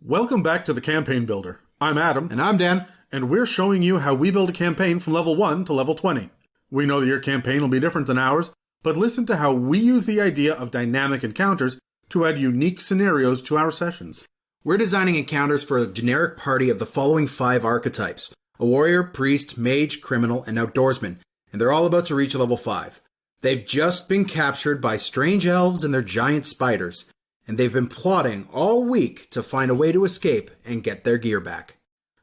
Welcome back to the Campaign Builder. I'm Adam. And I'm Dan. And we're showing you how we build a campaign from level 1 to level 20. We know that your campaign will be different than ours, but listen to how we use the idea of dynamic encounters to add unique scenarios to our sessions. We're designing encounters for a generic party of the following 5 archetypes: a warrior, priest, mage, criminal, and outdoorsman, and they're all about to reach level 5. They've just been captured by strange elves and their giant spiders, and they've been plotting all week to find a way to escape and get their gear back.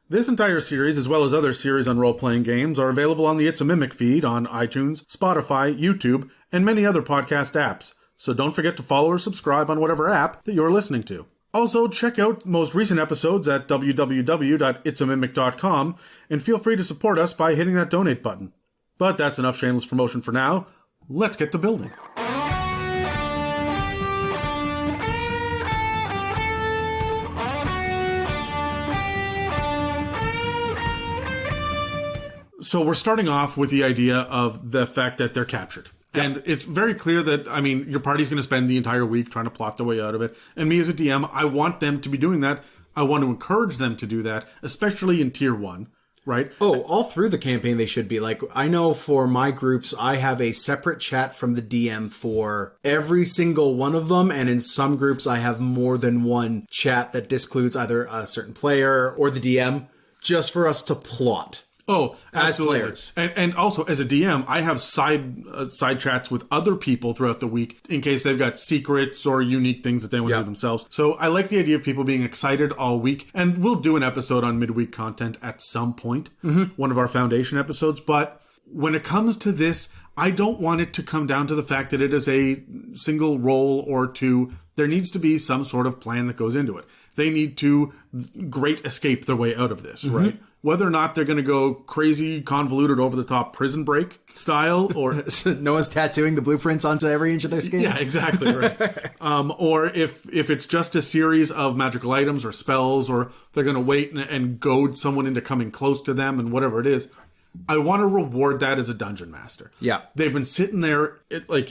This entire series, as well as other series on role-playing games, are available on the It's a Mimic feed on iTunes, Spotify, YouTube, and many other podcast apps. So don't forget to follow or subscribe on whatever app that you're listening to. Also, check out most recent episodes at www.itsamimic.com, and feel free to support us by hitting that donate button. But that's enough shameless promotion for now. Let's get to building. So we're starting off with the idea of the fact that they're captured. Yep. And it's very clear that, your party's going to spend the entire week trying to plot their way out of it. And me as a DM, I want them to be doing that. I want to encourage them to do that, especially in Tier 1, right? Oh, all through the campaign they should be. Like, I know for my groups, I have a separate chat from the DM for every single one of them. And in some groups, I have more than one chat that discludes either a certain player or the DM, just for us to plot. Oh, absolutely. As players. And also, as a DM, I have side chats with other people throughout the week in case they've got secrets or unique things that they want to do themselves. So I like the idea of people being excited all week. And we'll do an episode on midweek content at some point, one of our foundation episodes. But when it comes to this, I don't want it to come down to the fact that it is a single roll or two. There needs to be some sort of plan that goes into it. They need to great escape their way out of this, right? Whether or not they're going to go crazy, convoluted, over-the-top Prison Break style, or no one's tattooing the blueprints onto every inch of their skin. Yeah, exactly right. Or if it's just a series of magical items or spells, or they're going to wait and goad someone into coming close to them, and whatever it is, I want to reward that as a dungeon master. Yeah, they've been sitting there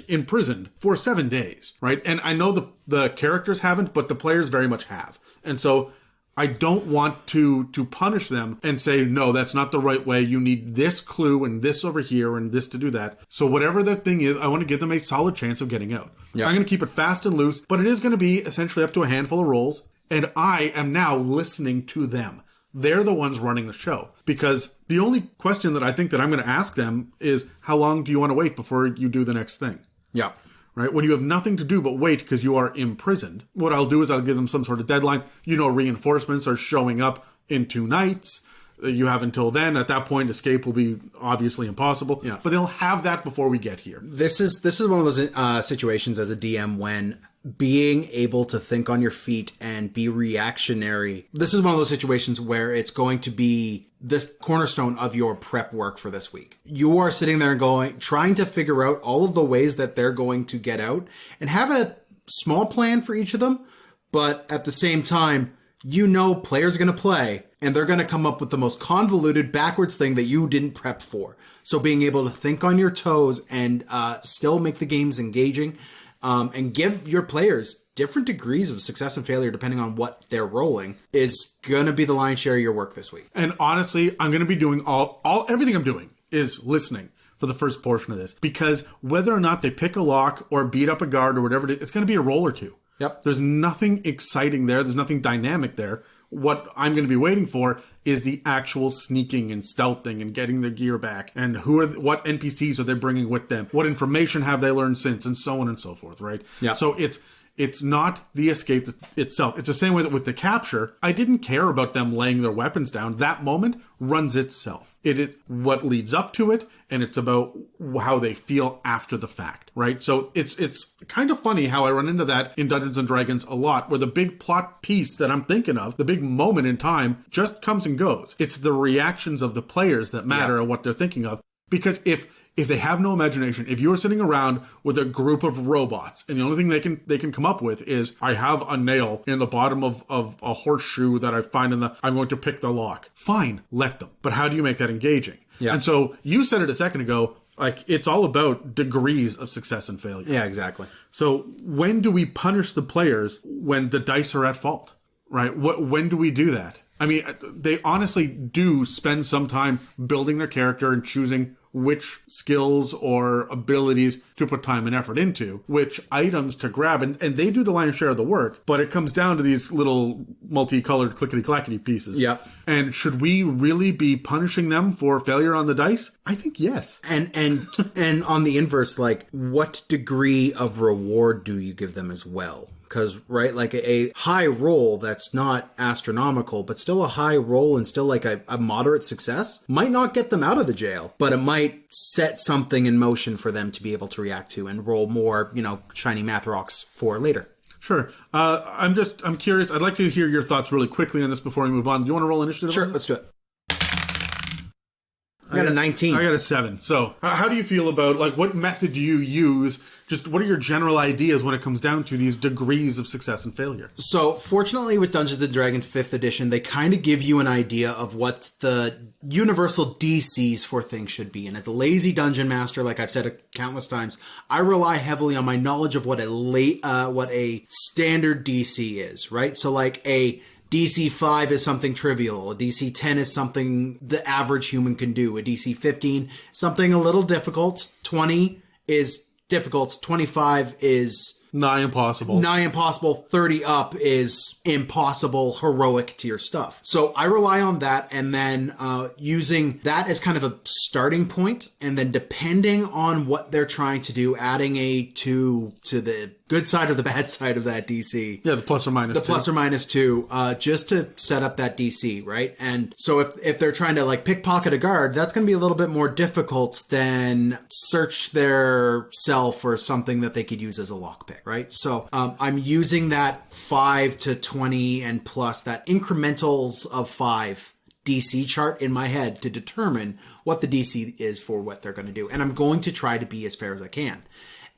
imprisoned for 7 days, right? And I know the characters haven't, but the players very much have, and so I don't want to punish them and say, no, that's not the right way. You need this clue and this over here and this to do that. So whatever their thing is, I want to give them a solid chance of getting out. Yeah. I'm going to keep it fast and loose, but it is going to be essentially up to a handful of rolls. And I am now listening to them. They're the ones running the show. Because the only question that I think that I'm going to ask them is, how long do you want to wait before you do the next thing? Yeah. Right? When you have nothing to do but wait because you are imprisoned, what I'll do is I'll give them some sort of deadline. Reinforcements are showing up in 2 nights. You have until then. At that point, escape will be obviously impossible. Yeah. But they'll have that before we get here. This is one of those situations as a DM when being able to think on your feet and be reactionary. This is one of those situations where it's going to be the cornerstone of your prep work for this week. You are sitting there trying to figure out all of the ways that they're going to get out and have a small plan for each of them. But at the same time, players are going to play and they're going to come up with the most convoluted backwards thing that you didn't prep for. So being able to think on your toes and still make the games engaging, and give your players different degrees of success and failure depending on what they're rolling is going to be the lion's share of your work this week. And honestly, I'm going to be doing everything I'm doing is listening for the first portion of this, because whether or not they pick a lock or beat up a guard or whatever it is, it's going to be a roll or two. Yep. There's nothing exciting there. There's nothing dynamic there. What I'm going to be waiting for is the actual sneaking and stealthing and getting their gear back, and what NPCs are they bringing with them? What information have they learned since, and so on and so forth, right? Yeah. So it's not the escape itself. It's the same way that with the capture, I didn't care about them laying their weapons down. That moment runs itself. It is what leads up to it, and it's about how they feel after the fact, right? So it's kind of funny how I run into that in Dungeons & Dragons a lot, where the big plot piece that I'm thinking of, the big moment in time, just comes and goes. It's the reactions of the players that matter and what they're thinking of. Because if they have no imagination, if you're sitting around with a group of robots and the only thing they can come up with is, I have a nail in the bottom of a horseshoe that I find I'm going to pick the lock. Fine, let them. But how do you make that engaging? Yeah. And so you said it a second ago, it's all about degrees of success and failure. Yeah, exactly. So when do we punish the players when the dice are at fault? right? When do we do that? I mean, they honestly do spend some time building their character and choosing which skills or abilities to put time and effort into, which items to grab, and they do the lion's share of the work, but it comes down to these little multicolored clickety-clackety pieces. Yeah. And should we really be punishing them for failure on the dice? I think yes. And on the inverse, like, what degree of reward do you give them as well? Because, right, like a high roll that's not astronomical, but still a high roll and still like a moderate success might not get them out of the jail, but it might set something in motion for them to be able to react to and roll more, shiny math rocks for later. Sure. I'm curious. I'd like to hear your thoughts really quickly on this before we move on. Do you want to roll initiative? Sure, let's do it. I got a 19. I got a 7. So how do you feel about, like, what method do you use? Just what are your general ideas when it comes down to these degrees of success and failure? So fortunately with Dungeons & Dragons 5th edition, they kind of give you an idea of what the universal DCs for things should be. And as a lazy dungeon master, like I've said countless times, I rely heavily on my knowledge of what a standard DC is, right? So like a DC 5 is something trivial. A DC 10 is something the average human can do. A DC 15, something a little difficult. 20 is difficult. 25 is nigh impossible. 30 up is impossible, heroic tier stuff. So I rely on that, and then using that as kind of a starting point, and then depending on what they're trying to do, adding a 2 to the good side or the bad side of that DC. Yeah, the plus or minus 2. The plus or minus 2, just to set up that DC, right? And so if they're trying to like pickpocket a guard, that's going to be a little bit more difficult than search their cell for something that they could use as a lockpick, right? So I'm using that 5 to 20 and plus, that incrementals of 5 DC chart in my head to determine what the DC is for what they're going to do. And I'm going to try to be as fair as I can.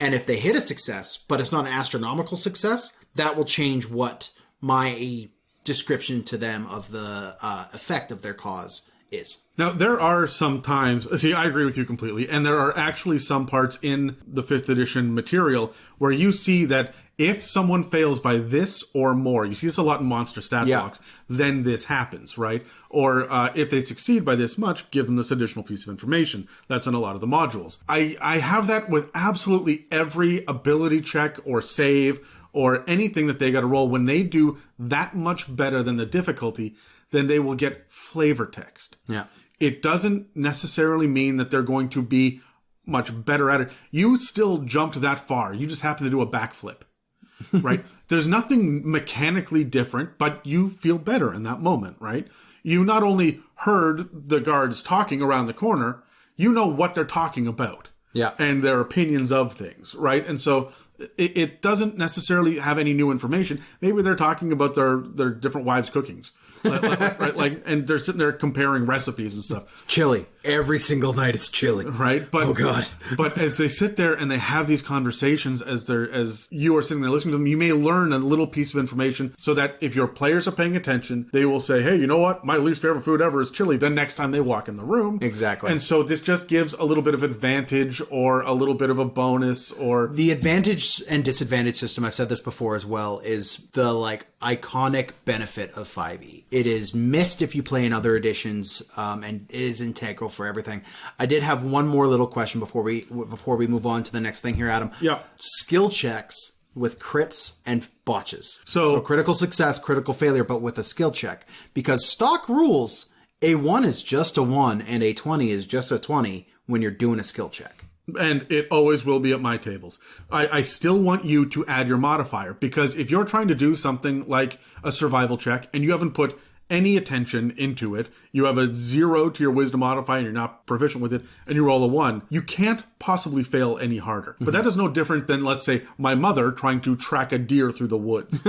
And if they hit a success, but it's not an astronomical success, that will change what my description to them of the effect of their cause is. Now, there are some times, see, I agree with you completely, and there are actually some parts in the 5th edition material where you see that if someone fails by this or more, you see this a lot in monster stat blocks, then this happens, right? Or if they succeed by this much, give them this additional piece of information. That's in a lot of the modules. I have that with absolutely every ability check or save or anything that they got to roll. When they do that much better than the difficulty, then they will get flavor text. Yeah. It doesn't necessarily mean that they're going to be much better at it. You still jumped that far. You just happen to do a backflip. Right? There's nothing mechanically different, but you feel better in that moment, right? You not only heard the guards talking around the corner, you know what they're talking about. Yeah. And their opinions of things, right? And so it doesn't necessarily have any new information. Maybe they're talking about their different wives' cookings. Right? And they're sitting there comparing recipes and stuff. Chili. Every single night it's chili. Right? But, oh, God. But as they sit there and they have these conversations as you are sitting there listening to them, you may learn a little piece of information so that if your players are paying attention, they will say, hey, you know what? My least favorite food ever is chili. The next time they walk in the room. Exactly. And so this just gives a little bit of advantage or a little bit of a bonus or... The advantage and disadvantage system, I've said this before as well, is the iconic benefit of 5e. It is missed if you play in other editions, and is integral for everything. I did have one more little question before we move on to the next thing here, Adam. Yeah. Skill checks with crits and botches. So critical success, critical failure, but with a skill check. Because stock rules, a 1 is just a 1 and a 20 is just a 20 when you're doing a skill check. And it always will be at my tables. I still want you to add your modifier, because if you're trying to do something like a survival check and you haven't put any attention into it, you have a 0 to your wisdom modifier and you're not proficient with it, and you roll a 1, you can't possibly fail any harder. But that is no different than, let's say, my mother trying to track a deer through the woods,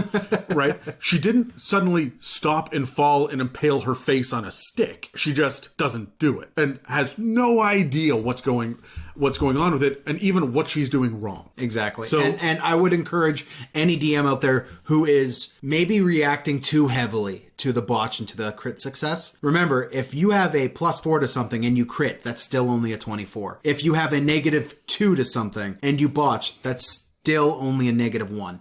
right? She didn't suddenly stop and fall and impale her face on a stick. She just doesn't do it and has no idea what's going on with it, and even what she's doing wrong. Exactly. So, and I would encourage any DM out there who is maybe reacting too heavily to the botch and to the crit success. Remember, if you have a +4 to something and you crit, that's still only a 24. If you have a -2 to something and you botch, that's still only a -1.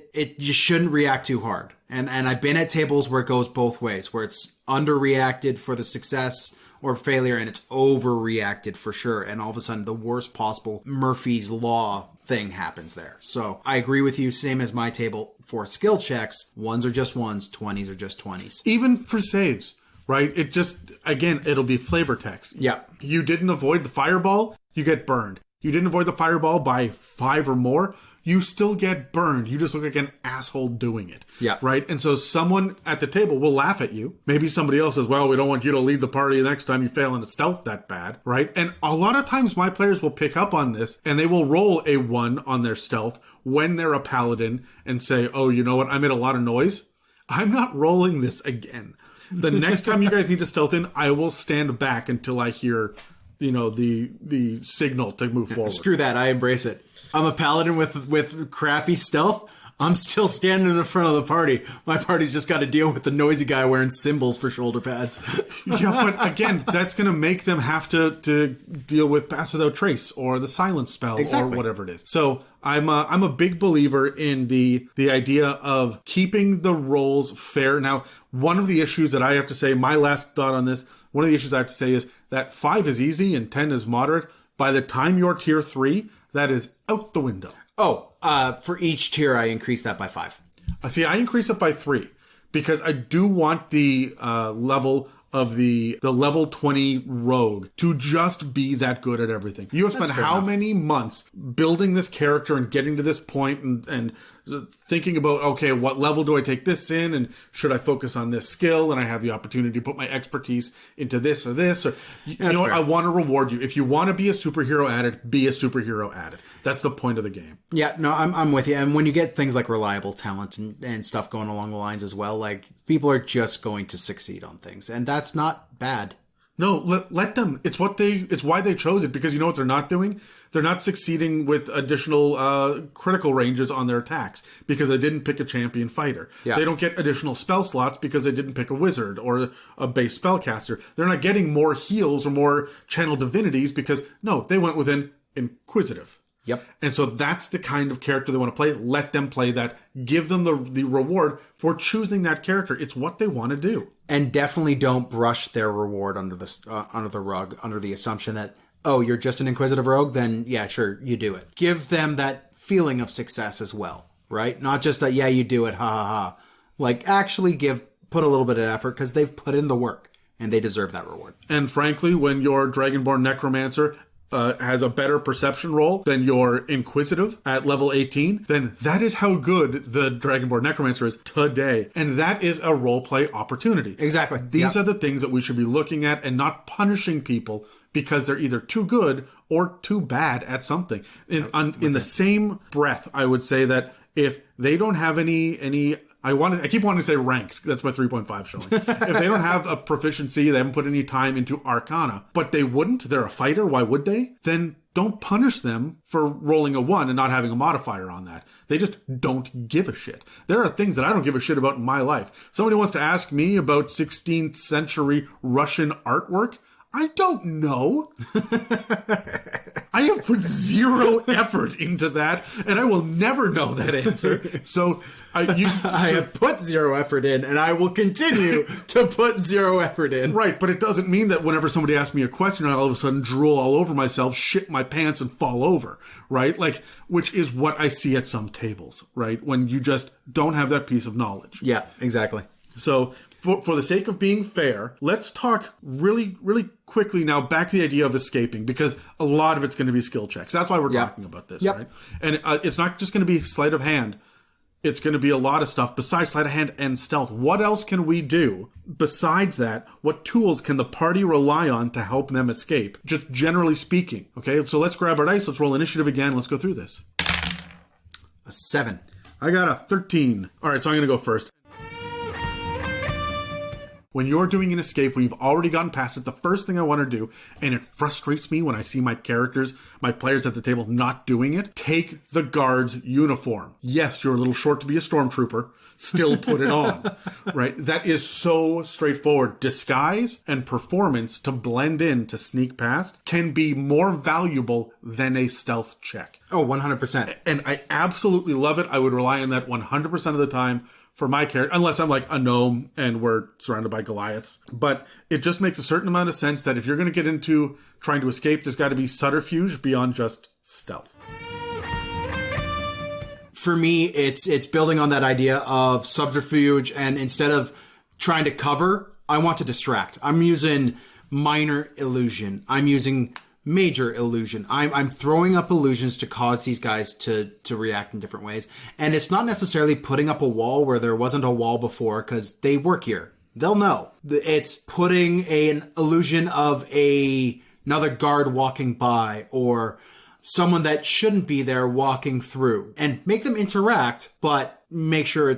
You shouldn't react too hard. And I've been at tables where it goes both ways, where it's underreacted for the success or failure, and it's overreacted for sure. And all of a sudden, the worst possible Murphy's Law thing happens there. So I agree with you. Same as my table for skill checks. 1s are just 1s, 20s are just 20s. Even for saves, right? It just, again, it'll be flavor text. Yeah. You didn't avoid the fireball, you get burned. You didn't avoid the fireball by 5 or more, you still get burned. You just look like an asshole doing it. Yeah. Right? And so someone at the table will laugh at you. Maybe somebody else says, well, we don't want you to lead the party the next time you fail in a stealth that bad. Right? And a lot of times my players will pick up on this and they will roll a 1 on their stealth when they're a paladin and say, oh, you know what? I made a lot of noise. I'm not rolling this again. The next time you guys need to stealth in, I will stand back until I hear, the signal to move forward. Screw that. I embrace it. I'm a paladin with crappy stealth. I'm still standing in the front of the party. My party's just got to deal with the noisy guy wearing cymbals for shoulder pads. Yeah, but again, that's going to make them have to deal with Pass Without Trace or the Silence spell or whatever it is. So I'm a big believer in the idea of keeping the rolls fair. Now, one of the issues that I have to say, my last thought on this, one of the issues I have to say is that 5 is easy and 10 is moderate. By the time you're tier 3, that is out the window. Oh, for each tier, I increase that by 5. See, I increase it by 3 because I do want the level of the level 20 rogue to just be that good at everything. You have spent how many months building this character and getting to this point and thinking about, okay, what level do I take this in, and should I focus on this skill, and I have the opportunity to put my expertise into this or this, or you know what, I want to reward you. If you want to be a superhero at it, be a superhero at it. That's the point of the game. Yeah, no, I'm with you. And when you get things like reliable talent and stuff going along the lines as well, like, people are just going to succeed on things, and that's not bad. No, let them. It's why they chose it, because you know what they're not doing? They're not succeeding with additional critical ranges on their attacks because they didn't pick a champion fighter. Yeah. They don't get additional spell slots because they didn't pick a wizard or a base spellcaster. They're not getting more heals or more channel divinities because, no, they went with an inquisitive. Yep. And so that's the kind of character they want to play. Let them play that. Give them the reward for choosing that character. It's what they want to do. And definitely don't brush their reward under the rug, under the assumption that, oh, you're just an inquisitive rogue, then yeah, sure, you do it. Give them that feeling of success as well, right? Not just a, yeah, you do it, ha ha ha. Like, actually put a little bit of effort because they've put in the work and they deserve that reward. And frankly, when your Dragonborn Necromancer has a better perception roll than your Inquisitive at level 18, then that is how good the Dragonborn Necromancer is today. And that is a roleplay opportunity. Exactly. These are the things that we should be looking at and not punishing people because they're either too good or too bad at something. In the same breath, I would say that if they don't have any I keep wanting to say ranks. That's my 3.5 showing. If they don't have a proficiency, they haven't put any time into Arcana, but they wouldn't, they're a fighter, why would they? Then don't punish them for rolling a 1 and not having a modifier on that. They just don't give a shit. There are things that I don't give a shit about in my life. Somebody wants to ask me about 16th century Russian artwork. I don't know. I have put zero effort into that, and I will never know that answer. So I have put zero effort in, and I will continue to put zero effort in. Right, but it doesn't mean that whenever somebody asks me a question, I all of a sudden drool all over myself, shit my pants, and fall over. Right? Like, which is what I see at some tables, right? When you just don't have that piece of knowledge. Yeah, exactly. So for the sake of being fair, let's talk really, really quickly now back to the idea of escaping, because a lot of it's going to be skill checks. That's why we're talking about this, right? And it's not just going to be sleight of hand. It's going to be a lot of stuff besides sleight of hand and stealth. What else can we do besides that? What tools can the party rely on to help them escape? Just generally speaking. Okay, so let's grab our dice. Let's roll initiative again. Let's go through this. A 7. I got a 13. All right, so I'm going to go first. When you're doing an escape, when you've already gotten past it, the first thing I want to do, and it frustrates me when I see my characters, my players at the table not doing it, take the guard's uniform. Yes, you're a little short to be a stormtrooper. Still put it on, right? That is so straightforward. Disguise and performance to blend in, to sneak past, can be more valuable than a stealth check. Oh, 100%. And I absolutely love it. I would rely on that 100% of the time for my character, unless I'm like a gnome and we're surrounded by Goliaths. But it just makes a certain amount of sense that if you're going to get into trying to escape, there's got to be subterfuge beyond just stealth. For me, it's building on that idea of subterfuge, and instead of trying to cover, I want to distract. I'm using minor illusion. I'm using major illusion. I'm throwing up illusions to cause these guys to react in different ways. And it's not necessarily putting up a wall where there wasn't a wall before, because they work here. They'll know. It's putting an illusion of another guard walking by, or someone that shouldn't be there walking through, and make them interact, but make sure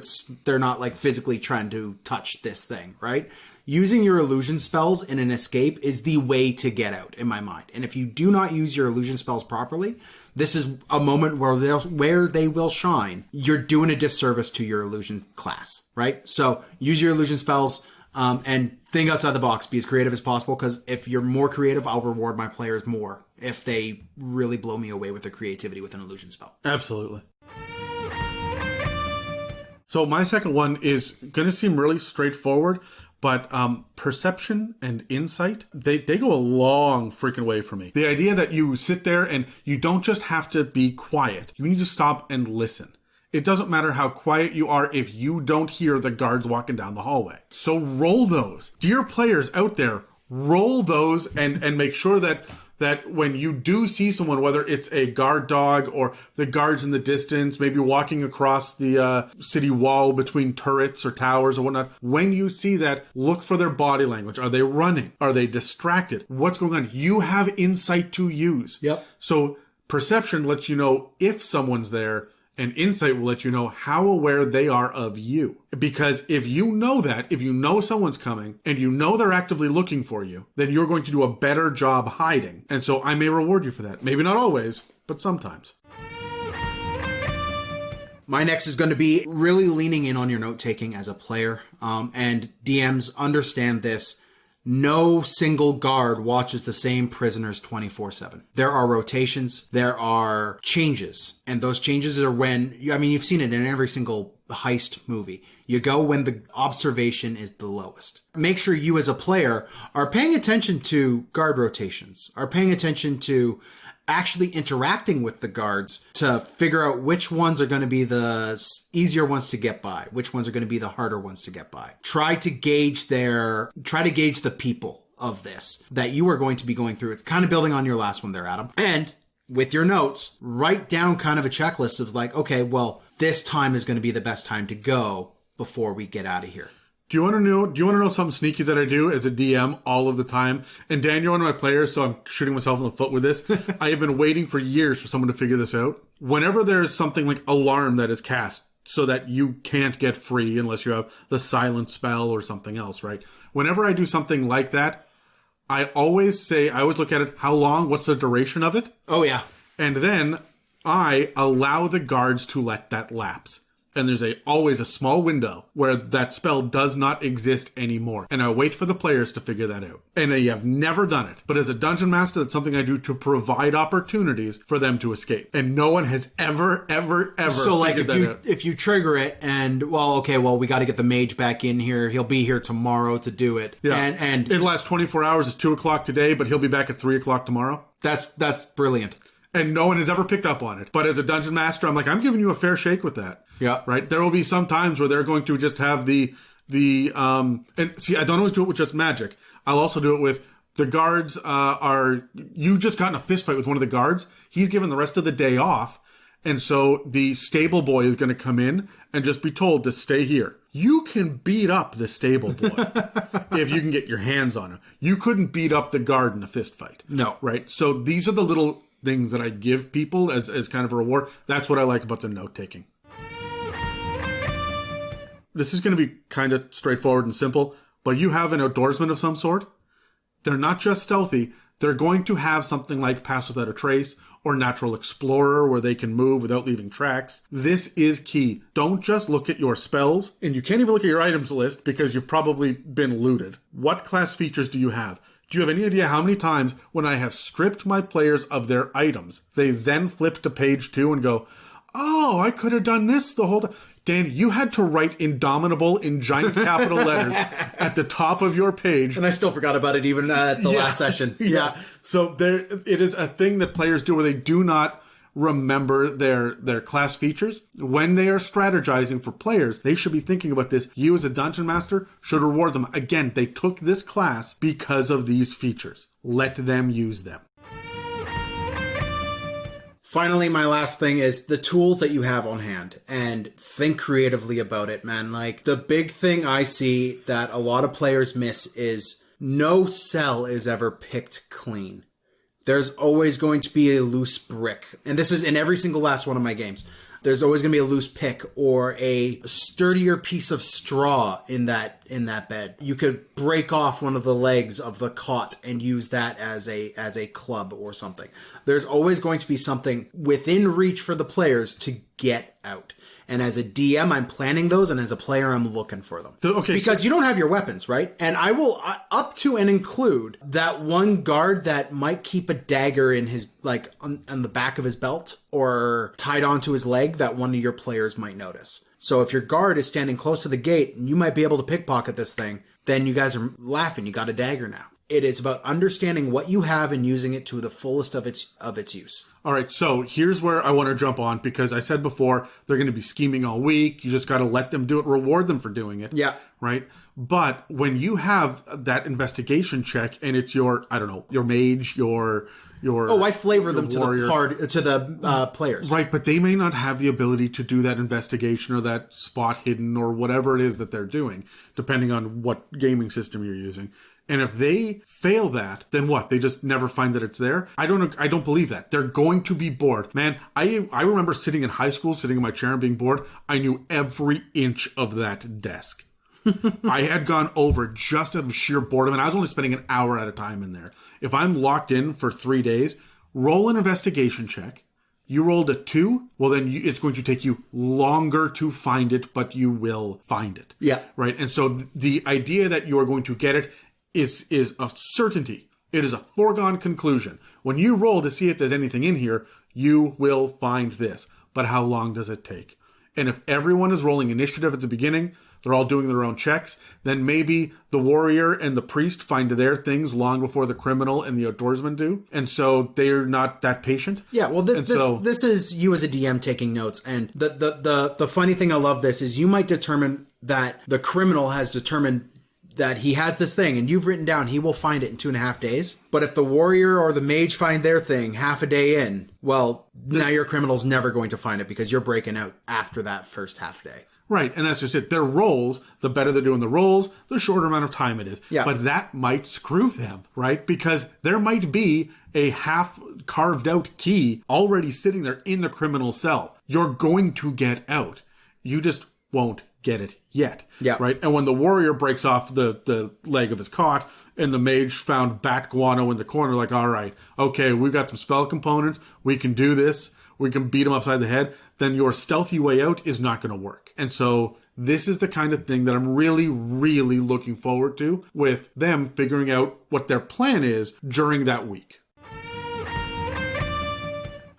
they're not like physically trying to touch this thing, right? Using your illusion spells in an escape is the way to get out, in my mind. And if you do not use your illusion spells properly, this is a moment where they will shine. You're doing a disservice to your illusion class, right? So use your illusion spells and think outside the box. Be as creative as possible, because if you're more creative, I'll reward my players more if they really blow me away with their creativity with an illusion spell. Absolutely. So my second one is going to seem really straightforward, but perception and insight, they go a long freaking way for me. The idea that you sit there and you don't just have to be quiet. You need to stop and listen. It doesn't matter how quiet you are if you don't hear the guards walking down the hallway. So roll those. Dear players out there, roll those and make sure that when you do see someone, whether it's a guard dog or the guards in the distance, maybe walking across the city wall between turrets or towers or whatnot, when you see that, look for their body language. Are they running? Are they distracted? What's going on? You have insight to use. Yep. So perception lets you know if someone's there, and insight will let you know how aware they are of you. Because if you know that, if you know someone's coming and you know they're actively looking for you, then you're going to do a better job hiding. And so I may reward you for that. Maybe not always, but sometimes. My next is going to be really leaning in on your note-taking as a player. And DMs understand this. No single guard watches the same prisoners 24/7. There are rotations, there are changes, and those changes are when, you've seen it in every single heist movie. You go when the observation is the lowest. Make sure you as a player are paying attention to guard rotations, are paying attention to actually interacting with the guards to figure out which ones are going to be the easier ones to get by, which ones are going to be the harder ones to get by. Try to gauge the people of this that you are going to be going through. It's kind of building on your last one there, Adam. And with your notes, write down kind of a checklist of like, okay, well, this time is going to be the best time to go before we get out of here. Do you want to know something sneaky that I do as a DM all of the time? And Dan, you're one of my players, so I'm shooting myself in the foot with this. I have been waiting for years for someone to figure this out. Whenever there's something like alarm that is cast so that you can't get free unless you have the silent spell or something else, right? Whenever I do something like that, I always look at it, how long, what's the duration of it? Oh, yeah. And then I allow the guards to let that lapse. And there's always a small window where that spell does not exist anymore. And I wait for the players to figure that out. And they have never done it. But as a dungeon master, that's something I do to provide opportunities for them to escape. And no one has ever so like figured that out. If you trigger it and, we got to get the mage back in here. He'll be here tomorrow to do it. Yeah. And it lasts 24 hours. It's 2:00 today, but he'll be back at 3:00 tomorrow. That's brilliant. And no one has ever picked up on it. But as a dungeon master, I'm like, I'm giving you a fair shake with that. Yeah. Right? There will be some times where they're going to just have and see, I don't always do it with just magic. I'll also do it with the guards you just got in a fist fight with one of the guards. He's given the rest of the day off. And so the stable boy is going to come in and just be told to stay here. You can beat up the stable boy if you can get your hands on him. You couldn't beat up the guard in a fist fight. No. Right? So these are the little things that I give people as kind of a reward. That's what I like about the note-taking. This is going to be kind of straightforward and simple, but you have an outdoorsman of some sort. They're not just stealthy. They're going to have something like Pass Without a Trace or Natural Explorer where they can move without leaving tracks. This is key. Don't just look at your spells, and you can't even look at your items list because you've probably been looted. What class features do you have? Do you have any idea how many times when I have stripped my players of their items, they then flip to page 2 and go, oh, I could have done this the whole time. Dan, you had to write Indomitable in giant capital letters at the top of your page. And I still forgot about it even at the last session. Yeah. So it is a thing that players do where they do not remember their class features. When they are strategizing for players, they should be thinking about this. You as a dungeon master should reward them. Again, they took this class because of these features. Let them use them. Finally, my last thing is the tools that you have on hand, and think creatively about it, man. Like, the big thing I see that a lot of players miss is no cell is ever picked clean. There's always going to be a loose brick. And this is in every single last one of my games. There's always going to be a loose pick or a sturdier piece of straw in that bed. You could break off one of the legs of the cot and use that as a club or something. There's always going to be something within reach for the players to get out. And as a DM, I'm planning those, and as a player, I'm looking for them. Because you don't have your weapons, right? And I will up to and include that one guard that might keep a dagger in his, like, on the back of his belt or tied onto his leg that one of your players might notice. So if your guard is standing close to the gate and you might be able to pickpocket this thing, then you guys are laughing. You got a dagger now. It is about understanding what you have and using it to the fullest of its use. All right, so here's where I want to jump on, because I said before, they're going to be scheming all week. You just got to let them do it, reward them for doing it. Yeah. Right? But when you have that investigation check and it's your, I don't know, your mage, your I flavor them to the players. Right, but they may not have the ability to do that investigation or that spot hidden or whatever it is that they're doing, depending on what gaming system you're using. And if they fail that, then what? They just never find that it's there? I don't believe that. They're going to be bored. Man, I remember sitting in high school, sitting in my chair and being bored. I knew every inch of that desk. I had gone over just out of sheer boredom, and I was only spending an hour at a time in there. If I'm locked in for 3 days, roll an investigation check. You rolled a 2, well then it's going to take you longer to find it, but you will find it. Yeah. Right? And so the idea that you are going to get it is a certainty. It is a foregone conclusion. When you roll to see if there's anything in here, you will find this. But how long does it take? And if everyone is rolling initiative at the beginning, they're all doing their own checks, then maybe the warrior and the priest find their things long before the criminal and the outdoorsman do. And so they're not that patient. Yeah, well, this is you as a DM taking notes. And the funny thing I love this is you might determine that the criminal has determined that he has this thing, and you've written down he will find it in 2.5 days. But if the warrior or the mage find their thing half a day in, well, now your criminal's never going to find it because you're breaking out after that first half day. Right, and that's just it. Their rolls, the better they're doing the rolls, the shorter amount of time it is. Yeah. But that might screw them, right? Because there might be a half carved out key already sitting there in the criminal cell. You're going to get out. You just won't get it yet. Yeah. Right? And when the warrior breaks off the leg of his cot and the mage found bat guano in the corner, like, all right, okay, we've got some spell components. We can do this. We can beat him upside the head. Then your stealthy way out is not going to work. And so this is the kind of thing that I'm really, really looking forward to, with them figuring out what their plan is during that week.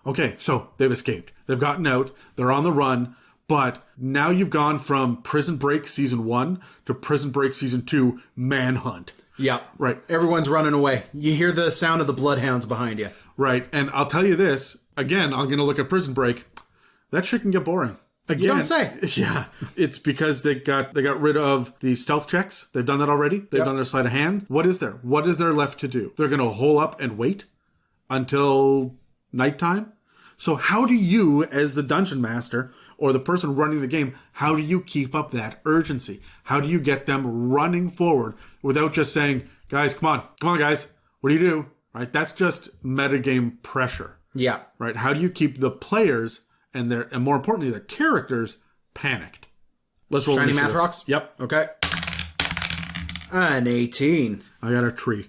Okay, so they've escaped. They've gotten out. They're on the run. But now you've gone from Prison Break Season 1 to Prison Break Season 2 Manhunt. Yeah. Right. Everyone's running away. You hear the sound of the bloodhounds behind you. Right. And I'll tell you this. Again, I'm going to look at Prison Break. That shit can get boring. Again, you don't say. Yeah. It's because they got rid of the stealth checks. They've done that already. They've done their sleight of hand. What is there? What is there left to do? They're going to hole up and wait until nighttime? So how do you, as the dungeon master or the person running the game, how do you keep up that urgency? How do you get them running forward without just saying, guys, come on, guys, what do you do? Right? That's just metagame pressure. Yeah. Right? How do you keep the players and more importantly, their characters panicked? Let's roll Shiny initiative. math rocks? Yep. Okay. An 18. I got a tree.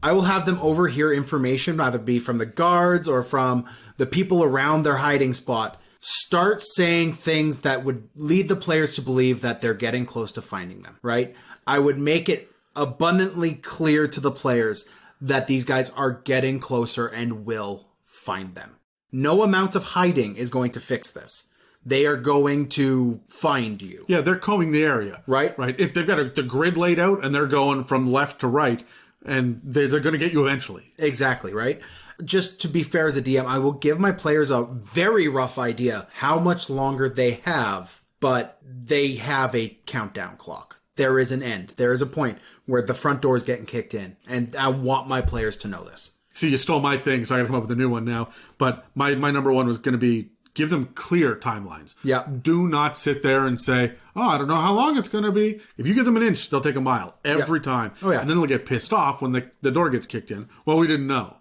I will have them overhear information, either be from the guards or from the people around their hiding spot. Start saying things that would lead the players to believe that they're getting close to finding them, right? I would make it abundantly clear to the players that these guys are getting closer and will find them. No amount of hiding is going to fix this. They are going to find you. Yeah, they're combing the area. Right. Right. If they've got the grid laid out and they're going from left to right, and they're going to get you eventually. Exactly, right? Just to be fair as a DM, I will give my players a very rough idea how much longer they have, but they have a countdown clock. There is an end. There is a point where the front door is getting kicked in, and I want my players to know this. See, you stole my thing, so I got to come up with a new one now. But my number one was going to be give them clear timelines. Yeah. Do not sit there and say, oh, I don't know how long it's going to be. If you give them an inch, they'll take a mile every time. Oh, yeah. And then they'll get pissed off when the door gets kicked in. Well, we didn't know.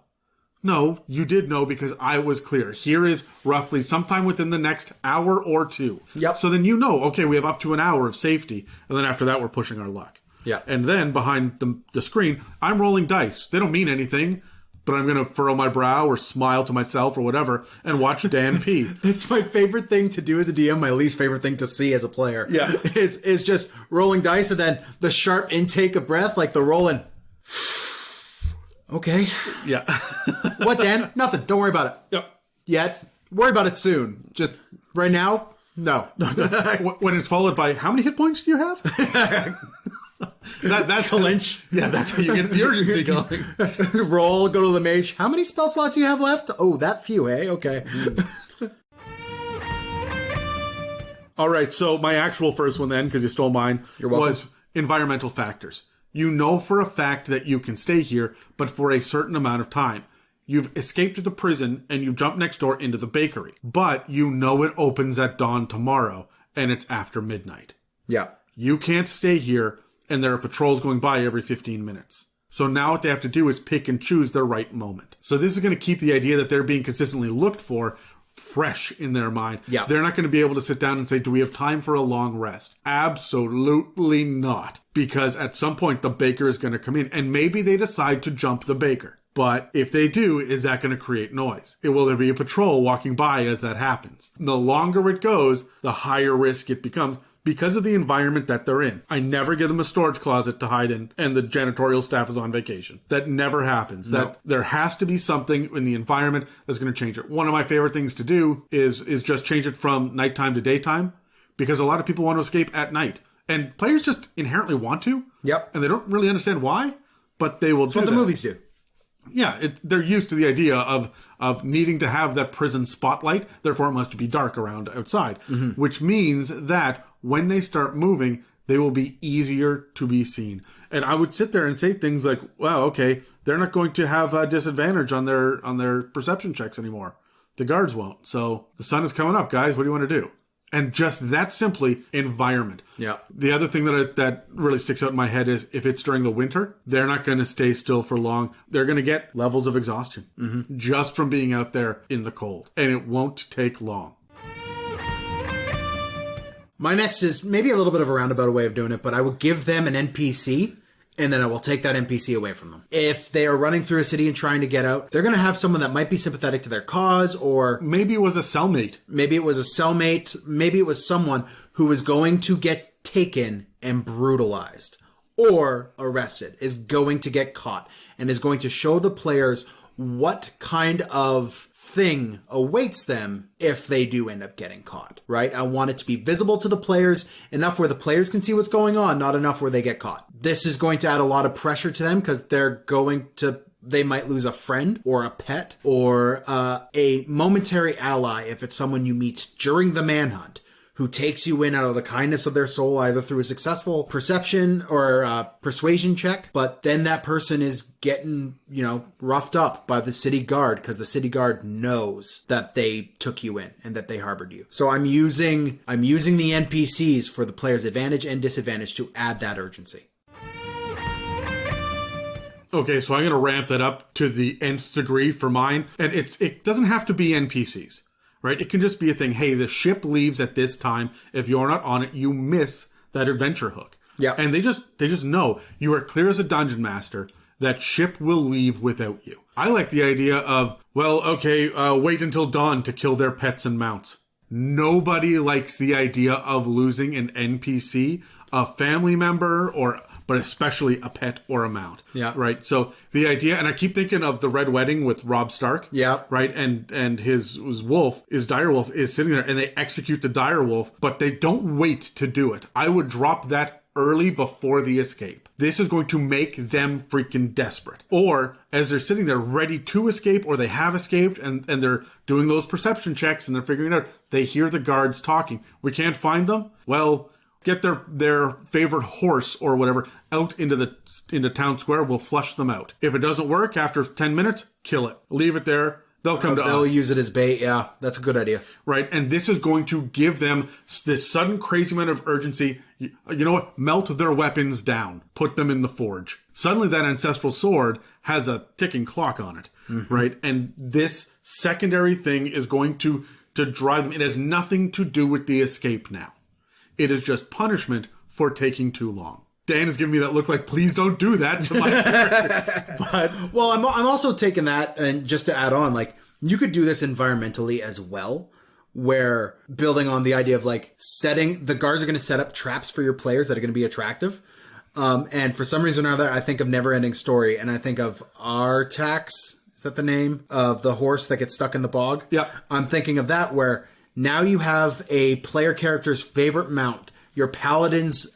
No, you did know because I was clear. Here is roughly sometime within the next hour or two. Yep. So then you know, okay, we have up to an hour of safety. And then after that, we're pushing our luck. Yeah. And then behind the screen, I'm rolling dice. They don't mean anything. But I'm going to furrow my brow or smile to myself or whatever and watch Dan pee. It's my favorite thing to do as a DM, my least favorite thing to see as a player. Yeah. Is just rolling dice and then the sharp intake of breath, like the rolling. Okay. Yeah. What, Dan? Nothing. Don't worry about it. Yep. Yet. Worry about it soon. Just right now, no. When it's followed by, how many hit points do you have? That's a lynch. Yeah, that's how you get the urgency going. Roll, go to the mage. How many spell slots do you have left? Oh, that few, eh? Okay. All right, so my actual first one then, because you stole mine, You're welcome. was environmental factors. You know for a fact that you can stay here, but for a certain amount of time. You've escaped the prison and you jump next door into the bakery. But you know it opens at dawn tomorrow, and it's after midnight. Yeah. You can't stay here, and there are patrols going by every 15 minutes. So now what they have to do is pick and choose their right moment. So this is going to keep the idea that they're being consistently looked for fresh in their mind. Yeah. They're not going to be able to sit down and say, do we have time for a long rest? Absolutely not. Because at some point the baker is going to come in, and maybe they decide to jump the baker. But if they do, is that going to create noise? Will there be a patrol walking by as that happens? The longer it goes, the higher risk it becomes, because of the environment that they're in. I never give them a storage closet to hide in, and the janitorial staff is on vacation. That never happens. No. That there has to be something in the environment that's going to change it. One of my favorite things to do is just change it from nighttime to daytime, because a lot of people want to escape at night. And players just inherently want to. Yep. And they don't really understand why, but they will do That's what the that. movies do. Yeah, they're used to the idea of needing to have that prison spotlight. Therefore, it must be dark around outside, which means that when they start moving, they will be easier to be seen. And I would sit there and say things like, "Wow, okay, they're not going to have a disadvantage on their perception checks anymore. The guards won't. So the sun is coming up, guys. What do you want to do?" And just that simply, environment. Yeah. The other thing that really sticks out in my head is if it's during the winter, they're not going to stay still for long. They're going to get levels of exhaustion just from being out there in the cold. And it won't take long. My next is maybe a little bit of a roundabout way of doing it, but I will give them an NPC, and then I will take that NPC away from them. If they are running through a city and trying to get out, they're going to have someone that might be sympathetic to their cause, or Maybe it was a cellmate. maybe it was a cellmate, maybe it was someone who was going to get taken and brutalized, or arrested, is going to get caught, and is going to show the players what kind of thing awaits them if they do end up getting caught, right? I want it to be visible to the players, enough where the players can see what's going on, not enough where they get caught. This is going to add a lot of pressure to them because they might lose a friend or a pet or a momentary ally if it's someone you meet during the manhunt who takes you in out of the kindness of their soul, either through a successful perception or persuasion check. But then that person is getting, roughed up by the city guard because the city guard knows that they took you in and that they harbored you. So I'm using the NPCs for the player's advantage and disadvantage to add that urgency. Okay, so I'm going to ramp that up to the nth degree for mine. And it doesn't have to be NPCs. Right? It can just be a thing. Hey, the ship leaves at this time. If you're not on it, you miss that adventure hook. Yeah. And they just know you are clear as a dungeon master that ship will leave without you. I like the idea of, wait until dawn to kill their pets and mounts. Nobody likes the idea of losing an NPC, a family member, or but especially a pet or a mount. Yeah. Right. So the idea, and I keep thinking of the Red Wedding with Robb Stark. Yeah. Right. And his wolf, his direwolf is sitting there, and they execute the direwolf, but they don't wait to do it. I would drop that early before the escape. This is going to make them freaking desperate. Or as they're sitting there ready to escape, or they have escaped and they're doing those perception checks and they're figuring it out, they hear the guards talking. We can't find them? Well, get their favorite horse or whatever out into town square. We'll flush them out. If it doesn't work after 10 minutes, kill it. Leave it there. They'll come to us. They'll use it as bait. Yeah, that's a good idea. Right. And this is going to give them this sudden crazy amount of urgency. You know what? Melt their weapons down. Put them in the forge. Suddenly that ancestral sword has a ticking clock on it. Mm-hmm. Right. And this secondary thing is going to drive them. It has nothing to do with the escape now. It is just punishment for taking too long. Dan is giving me that look like, please don't do that to my character. But, well, I'm also taking that, and just to add on, like, you could do this environmentally as well, where building on the idea of like the guards are going to set up traps for your players that are going to be attractive. And for some reason or other, I think of Neverending Story, and I think of Artax. Is that the name of the horse that gets stuck in the bog? Yeah. I'm thinking of that, where now you have a player character's favorite mount. Your paladin's,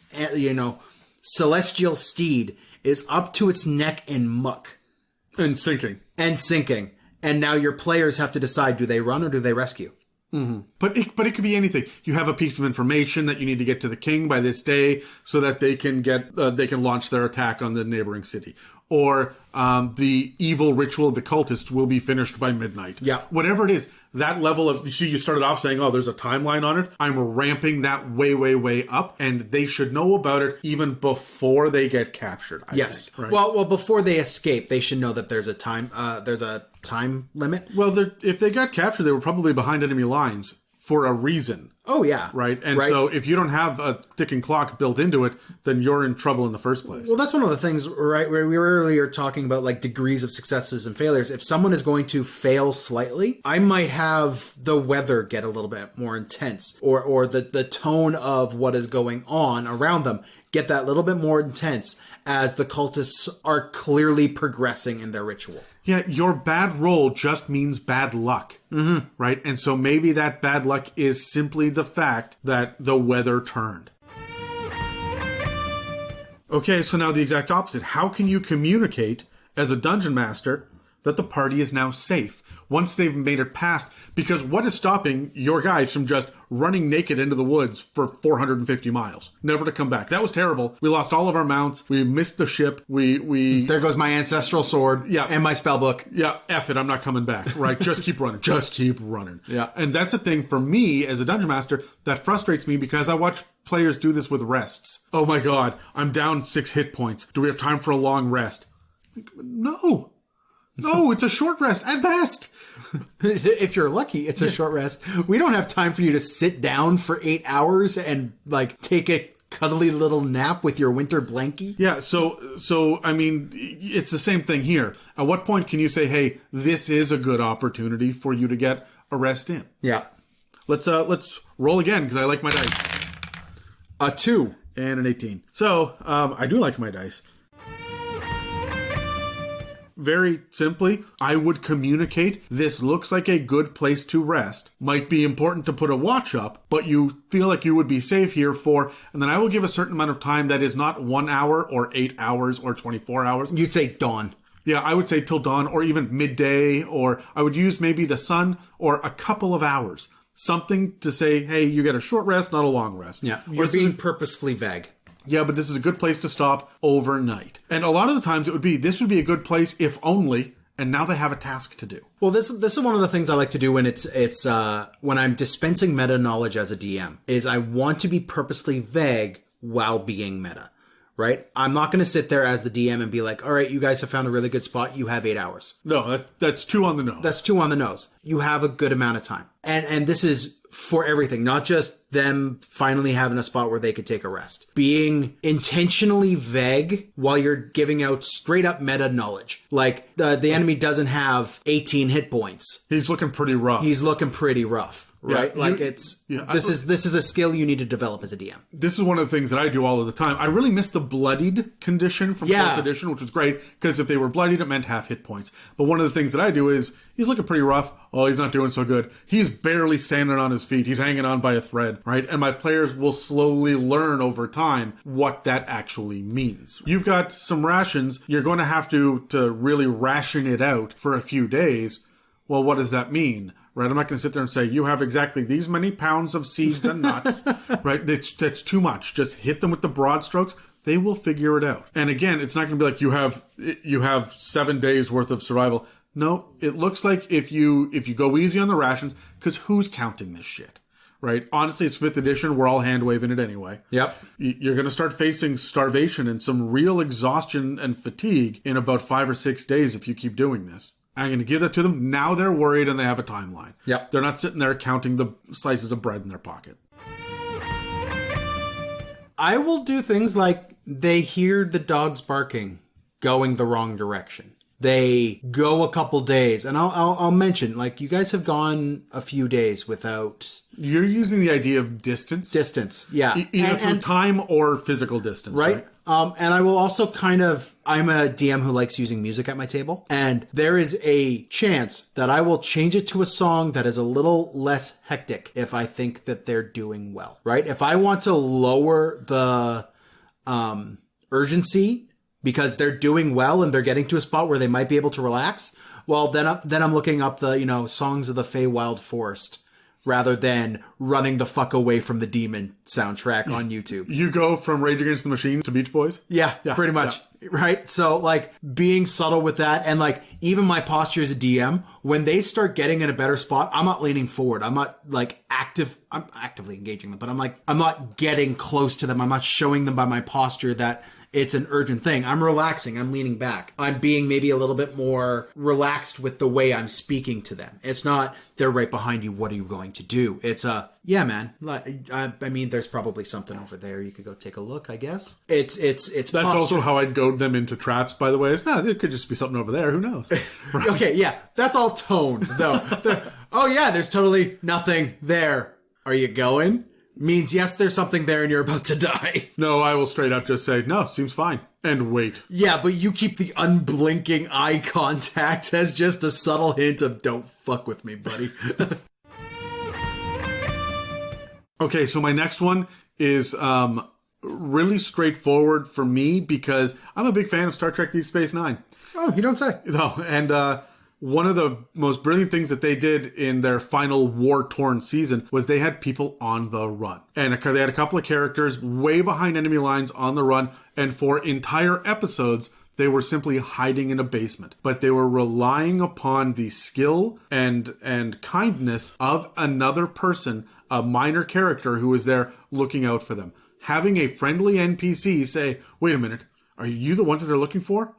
celestial steed is up to its neck in muck. And sinking. And now your players have to decide, do they run or do they rescue? Mm-hmm. But it could be anything. You have a piece of information that you need to get to the king by this day so that they can launch their attack on the neighboring city. Or the evil ritual of the cultists will be finished by midnight. Yeah. Whatever it is, that level of, you started off saying, oh, there's a timeline on it. I'm ramping that way, way, way up. And they should know about it even before they get captured. I think, right? Well, before they escape, they should know that there's a time limit. Well, if they got captured, they were probably behind enemy lines for a reason. Oh, yeah. Right? And so if you don't have a ticking clock built into it, then you're in trouble in the first place. Well, that's one of the things, right, where we were earlier talking about like degrees of successes and failures. If someone is going to fail slightly, I might have the weather get a little bit more intense, or the tone of what is going on around them get that little bit more intense as the cultists are clearly progressing in their ritual. Yeah, your bad roll just means bad luck, right? And so maybe that bad luck is simply the fact that the weather turned. Okay, so now the exact opposite. How can you communicate as a dungeon master that the party is now safe once they've made it past? Because what is stopping your guys from just running naked into the woods for 450 miles, never to come back? That was terrible. We lost all of our mounts. We missed the ship. We There goes my ancestral sword. Yeah. And my spell book. Yeah, F it, I'm not coming back, right? Just keep running. Just keep running. Yeah. And that's a thing for me as a dungeon master that frustrates me because I watch players do this with rests. Oh my god, I'm down 6 hit points. Do we have time for a long rest? No, it's a short rest at best. If you're lucky, it's a short rest. We don't have time for you to sit down for 8 hours and like take a cuddly little nap with your winter blankie. Yeah, so I mean, it's the same thing here. At what point can you say, "Hey, this is a good opportunity for you to get a rest in"? Yeah. Let's roll again because I like my dice. A 2 and an 18. So I do like my dice. Very simply, I would communicate, this looks like a good place to rest. Might be important to put a watch up, but you feel like you would be safe here and then I will give a certain amount of time that is not 1 hour or 8 hours or 24 hours. You'd say dawn. Yeah, I would say till dawn or even midday, or I would use maybe the sun or a couple of hours. Something to say, hey, you get a short rest, not a long rest. Yeah, you're being purposefully vague. Yeah, but this is a good place to stop overnight. And a lot of the times this would be a good place if only, and now they have a task to do. Well, this is one of the things I like to do when when I'm dispensing meta knowledge as a DM, is I want to be purposely vague while being meta, right? I'm not going to sit there as the DM and be like, all right, you guys have found a really good spot. You have 8 hours. No, that's 2 on the nose. That's 2 on the nose. You have a good amount of time. And this is for everything, not just them finally having a spot where they could take a rest. Being intentionally vague while you're giving out straight up meta knowledge. Like the enemy doesn't have 18 hit points. He's looking pretty rough. He's looking pretty rough. right? Yeah, Like this is a skill you need to develop as a DM. This is one of the things that I do all of the time. I really miss the bloodied condition from 4th edition, which was great, because if they were bloodied, it meant half hit points. But one of the things that I do is, he's looking pretty rough. Oh, he's not doing so good. He's barely standing on his feet. He's hanging on by a thread, right? And my players will slowly learn over time what that actually means. You've got some rations. You're going to have to really ration it out for a few days. Well, what does that mean? Right, I'm not going to sit there and say, you have exactly these many pounds of seeds and nuts, right? That's too much. Just hit them with the broad strokes. They will figure it out. And again, it's not going to be like you have 7 days worth of survival. No, it looks like if you go easy on the rations, because who's counting this shit? Right? Honestly, it's 5th edition. We're all hand waving it anyway. Yep. You're going to start facing starvation and some real exhaustion and fatigue in about 5 or 6 days if you keep doing this. I'm going to give that to them. Now they're worried and they have a timeline. Yep. They're not sitting there counting the slices of bread in their pocket. I will do things like they hear the dogs barking going the wrong direction. They go a couple days, and I'll mention, like, you guys have gone a few days without... You're using the idea of distance? Distance, yeah. Either through time or physical distance, right? And I will also I'm a DM who likes using music at my table, and there is a chance that I will change it to a song that is a little less hectic if I think that they're doing well, right? If I want to lower the urgency because they're doing well and they're getting to a spot where they might be able to relax, well, then I'm looking up the, songs of the Feywild Forest rather than running the fuck away from the demon soundtrack on YouTube. You go from Rage Against the Machine to Beach Boys? Yeah, pretty much. Yeah. Right? So, like, being subtle with that, and, like, even my posture as a DM, when they start getting in a better spot, I'm not leaning forward. I'm not, like, I'm actively engaging them, but I'm not getting close to them. I'm not showing them by my posture that it's an urgent thing. I'm relaxing. I'm leaning back. I'm being maybe a little bit more relaxed with the way I'm speaking to them. It's not, they're right behind you. What are you going to do? It's yeah, man. I mean, there's probably something over there. You could go take a look, I guess. It's That's posture. Also how I'd goad them into traps, by the way. It could just be something over there. Who knows? Right. Okay, yeah. That's all tone, though. Oh, yeah, there's totally nothing there. Are you going? Means yes, there's something there and you're about to die. No, I will straight up just say, no, seems fine. And wait. Yeah, but you keep the unblinking eye contact as just a subtle hint of don't fuck with me, buddy. Okay, so my next one is really straightforward for me because I'm a big fan of Star Trek Deep Space Nine. Oh, you don't say. No, and one of the most brilliant things that they did in their final war-torn season was they had people on the run. And they had a couple of characters way behind enemy lines on the run, and for entire episodes, they were simply hiding in a basement. But they were relying upon the skill and kindness of another person, a minor character who was there looking out for them. Having a friendly NPC say, wait a minute, are you the ones that they're looking for?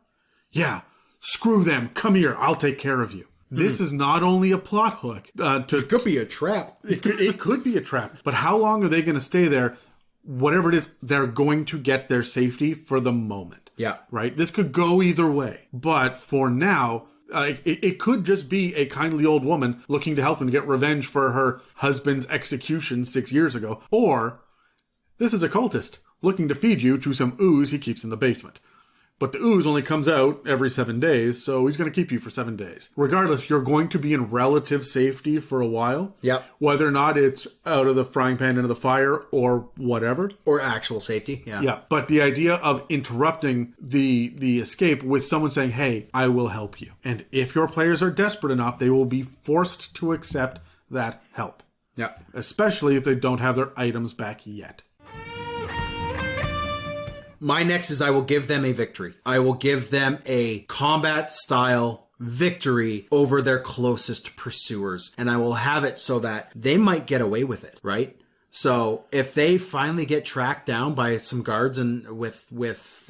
Yeah. Screw them. Come here. I'll take care of you. This is not only a plot hook. It could be a trap. It could be a trap. But how long are they going to stay there? Whatever it is, they're going to get their safety for the moment. Yeah. Right? This could go either way. But for now, it could just be a kindly old woman looking to help them get revenge for her husband's execution 6 years ago. Or this is a cultist looking to feed you to some ooze he keeps in the basement. But the ooze only comes out every 7 days, so he's going to keep you for 7 days. Regardless, you're going to be in relative safety for a while. Yep. Whether or not it's out of the frying pan into the fire or whatever. Or actual safety, yeah. Yeah, but the idea of interrupting the escape with someone saying, hey, I will help you. And if your players are desperate enough, they will be forced to accept that help. Yeah. Especially if they don't have their items back yet. My next is I will give them a victory. I will give them a combat style victory over their closest pursuers. And I will have it so that they might get away with it, right? So if they finally get tracked down by some guards and with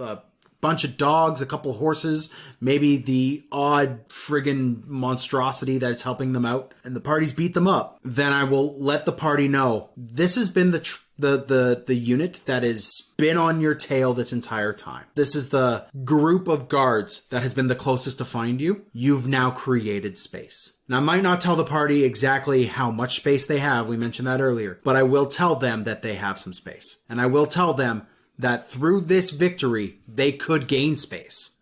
a bunch of dogs, a couple horses, maybe the odd friggin' monstrosity that's helping them out, and the parties beat them up, then I will let the party know this has been the the unit that has been on your tail this entire time. This is the group of guards that has been the closest to find you. You've now created space. Now, I might not tell the party exactly how much space they have. We mentioned that earlier. But I will tell them that they have some space. And I will tell them that through this victory, they could gain space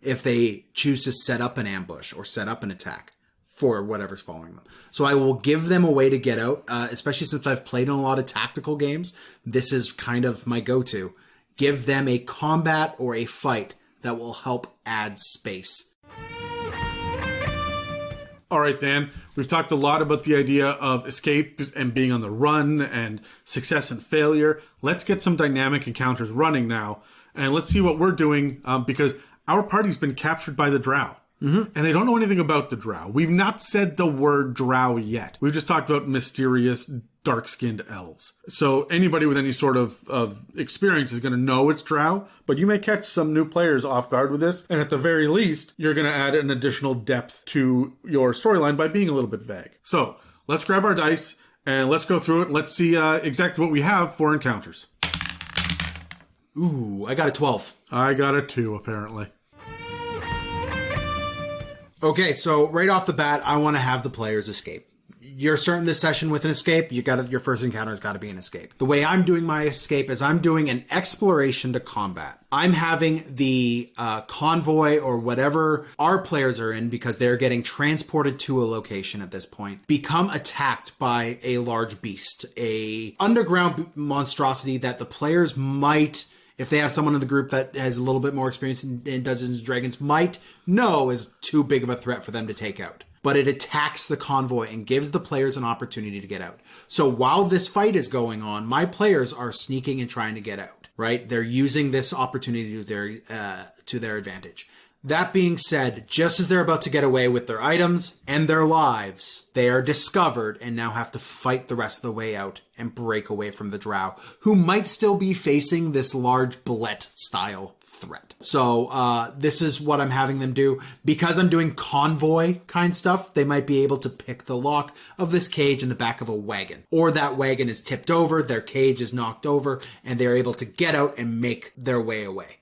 if they choose to set up an ambush or set up an attack for whatever's following them. So I will give them a way to get out, especially since I've played in a lot of tactical games. This is kind of my go-to. Give them a combat or a fight that will help add space. All right, Dan, we've talked a lot about the idea of escape and being on the run and success and failure. Let's get some dynamic encounters running now, and let's see what we're doing, because our party's been captured by the drow. And they don't know anything about the drow. We've not said the word drow yet. We've just talked about mysterious, dark-skinned elves. So anybody with any sort of experience is going to know it's drow, but you may catch some new players off guard with this. And at the very least, you're going to add an additional depth to your storyline by being a little bit vague. So let's grab our dice and let's go through it. Let's see exactly what we have for encounters. Ooh, I got a 12. I got a 2, apparently. Okay, so right off the bat, I want to have the players escape. You're starting this session with an escape. Your first encounter has got to be an escape. The way I'm doing my escape is I'm doing an exploration to combat. I'm having the convoy or whatever our players are in, because they're getting transported to a location at this point, become attacked by a large beast, a underground monstrosity that the players might, if they have someone in the group that has a little bit more experience in Dungeons & Dragons, might know is too big of a threat for them to take out. But it attacks the convoy and gives the players an opportunity to get out. So while this fight is going on, my players are sneaking and trying to get out, right? They're using this opportunity to their advantage. That being said, just as they're about to get away with their items and their lives, they are discovered and now have to fight the rest of the way out and break away from the drow, who might still be facing this large bullet-style threat. So this is what I'm having them do. Because I'm doing convoy kind stuff, they might be able to pick the lock of this cage in the back of a wagon. Or that wagon is tipped over, their cage is knocked over, and they're able to get out and make their way away.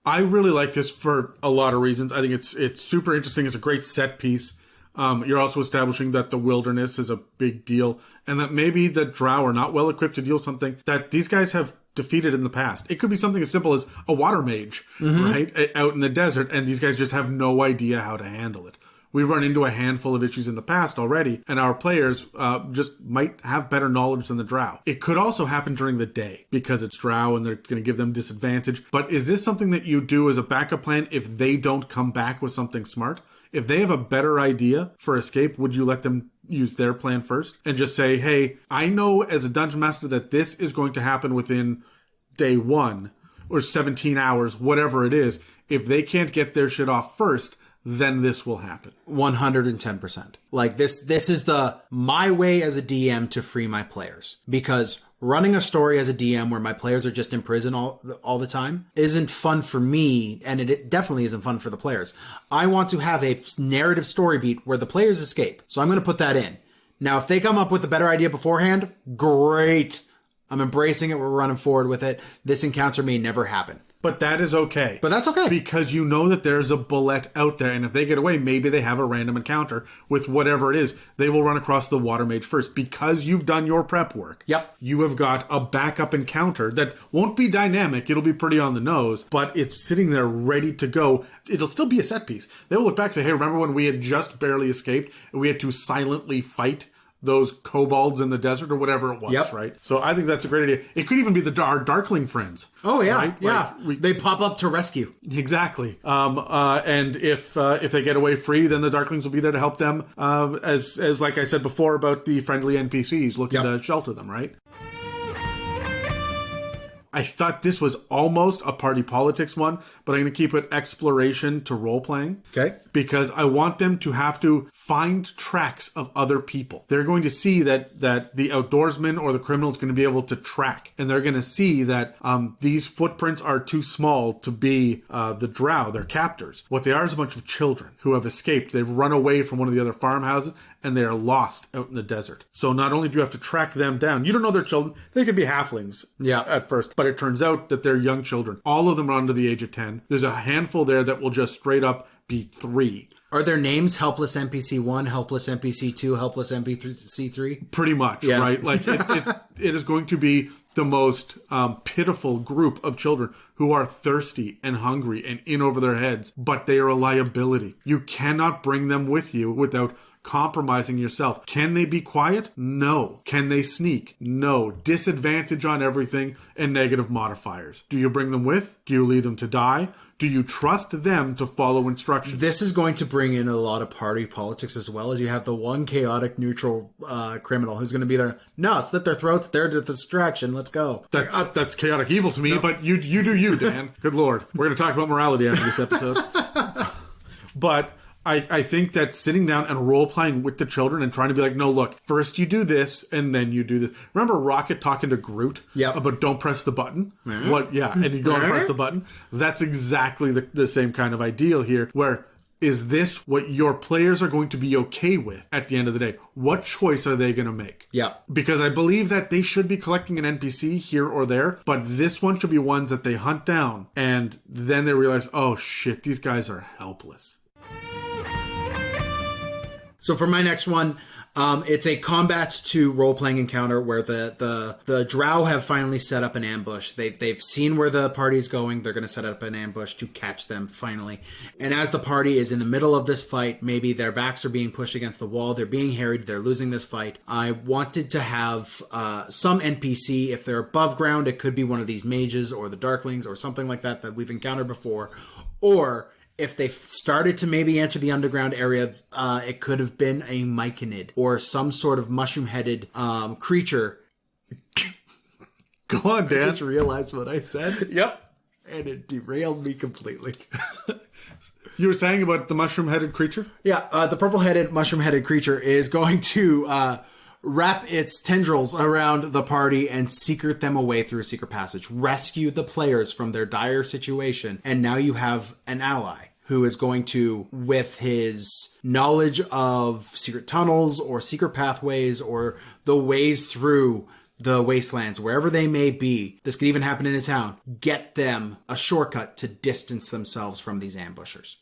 I really like this for a lot of reasons. I think it's super interesting. It's a great set piece. You're also establishing that the wilderness is a big deal, and that maybe the drow are not well equipped to deal with something that these guys have defeated in the past. It could be something as simple as a water mage, right, out in the desert, and these guys just have no idea how to handle it. We've run into a handful of issues in the past already, and our players just might have better knowledge than the drow. It could also happen during the day, because it's drow and they're going to give them disadvantage. But is this something that you do as a backup plan if they don't come back with something smart? If they have a better idea for escape, would you let them use their plan first and just say, hey, I know as a dungeon master that this is going to happen within day 1 or 17 hours, whatever it is. If they can't get their shit off first, then this will happen. 110%. Like this is my way as a DM to free my players. Because running a story as a DM where my players are just in prison all the time isn't fun for me, and it definitely isn't fun for the players. I want to have a narrative story beat where the players escape. So I'm going to put that in. Now, if they come up with a better idea beforehand, great. I'm embracing it. We're running forward with it. This encounter may never happen. But that is okay. But that's okay. Because you know that there's a bullet out there, and if they get away, maybe they have a random encounter with whatever it is. They will run across the water mage first. Because you've done your prep work. Yep. You have got a backup encounter that won't be dynamic. It'll be pretty on the nose, but it's sitting there ready to go. It'll still be a set piece. They will look back and say, hey, remember when we had just barely escaped and we had to silently fight those kobolds in the desert or whatever it was, right? So I think that's a great idea. It could even be our Darkling friends. Oh, yeah, right? yeah. They pop up to rescue. Exactly. And if they get away free, then the Darklings will be there to help them, as like I said before about the friendly NPCs looking to shelter them, right? I thought this was almost a party politics one, but I'm going to keep it exploration to role-playing. Okay. Because I want them to have to find tracks of other people. They're going to see that the outdoorsman or the criminal is going to be able to track. And they're going to see that these footprints are too small to be the drow, their captors. What they are is a bunch of children who have escaped. They've run away from one of the other farmhouses, and they are lost out in the desert. So not only do you have to track them down, you don't know their children. They could be halflings at first, but it turns out that they're young children. All of them are under the age of 10. There's a handful there that will just straight up be 3. Are their names Helpless NPC 1, Helpless NPC 2, Helpless NPC 3? Pretty much, right? Like it is going to be the most pitiful group of children who are thirsty and hungry and in over their heads, but they are a liability. You cannot bring them with you without compromising yourself. Can they be quiet? No. Can they sneak? No. Disadvantage on everything and negative modifiers. Do you bring them with? Do you leave them to die? Do you trust them to follow instructions? This is going to bring in a lot of party politics as well, as you have the one chaotic neutral criminal who's going to be there. No, slit their throats. They're the distraction. Let's go. That's chaotic evil to me, but you do you, Dan. Good Lord. We're going to talk about morality after this episode. But I think that sitting down and role-playing with the children and trying to be like, no, look, first you do this, and then you do this. Remember Rocket talking to Groot about don't press the button? Mm-hmm. What? Yeah, and you go and press the button. That's exactly the same kind of ideal here, where is this what your players are going to be okay with at the end of the day? What choice are they going to make? Yeah. Because I believe that they should be collecting an NPC here or there, but this one should be ones that they hunt down, and then they realize, oh shit, these guys are helpless. So for my next one, it's a combat to role-playing encounter where the drow have finally set up an ambush. They've seen where the party's going. They're going to set up an ambush to catch them finally. And as the party is in the middle of this fight, maybe their backs are being pushed against the wall. They're being harried. They're losing this fight. I wanted to have some NPC. If they're above ground, it could be one of these mages or the darklings or something like that we've encountered before. Or if they started to maybe enter the underground area, it could have been a myconid or some sort of mushroom-headed creature. Go on, Dan. I just realized what I said. Yep. And it derailed me completely. You were saying about the mushroom-headed creature? Yeah, the purple-headed, mushroom-headed creature is going to wrap its tendrils around the party and secret them away through a secret passage. Rescue the players from their dire situation. And now you have an ally who is going to, with his knowledge of secret tunnels or secret pathways or the ways through the wastelands, wherever they may be, this could even happen in a town, get them a shortcut to distance themselves from these ambushers.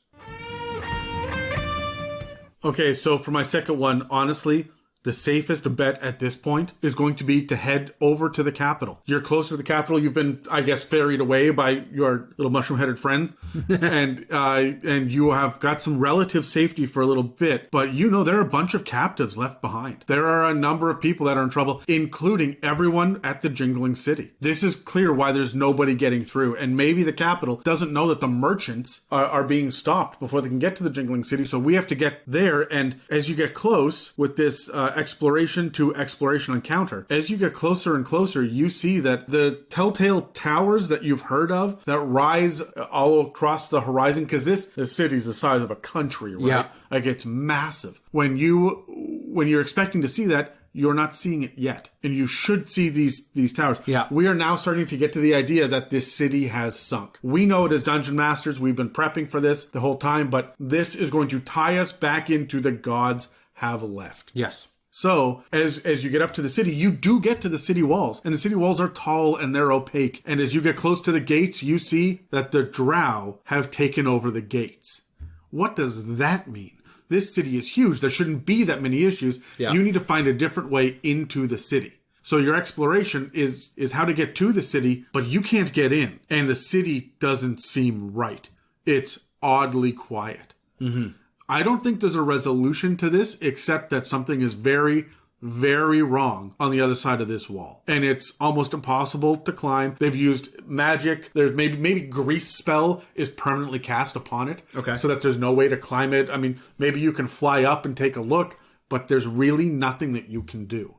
Okay, so for my second one, honestly, the safest bet at this point is going to be to head over to the capital. You're closer to the capital. You've been, I guess, ferried away by your little mushroom-headed friend. and you have got some relative safety for a little bit. But you know there are a bunch of captives left behind. There are a number of people that are in trouble, including everyone at the Jingling City. This is clear why there's nobody getting through. And maybe the capital doesn't know that the merchants are being stopped before they can get to the Jingling City. So we have to get there. And as you get close with this exploration to exploration encounter, as you get closer and closer, you see that the telltale towers that you've heard of that rise all across the horizon, because this city's the size of a country, right? Yeah. Like it's massive. When you're expecting to see that, you're not seeing it yet. And you should see these towers. Yeah. We are now starting to get to the idea that this city has sunk. We know it as Dungeon Masters. We've been prepping for this the whole time, but this is going to tie us back into the gods have left. Yes. So, as you get up to the city, you do get to the city walls. And the city walls are tall and they're opaque. And as you get close to the gates, you see that the drow have taken over the gates. What does that mean? This city is huge. There shouldn't be that many issues. Yeah. You need to find a different way into the city. So your exploration is how to get to the city, but you can't get in. And the city doesn't seem right. It's oddly quiet. Mm-hmm. I don't think there's a resolution to this, except that something is very, very wrong on the other side of this wall. And it's almost impossible to climb. They've used magic. There's maybe grease spell is permanently cast upon it. Okay. So that there's no way to climb it. I mean, maybe you can fly up and take a look, but there's really nothing that you can do.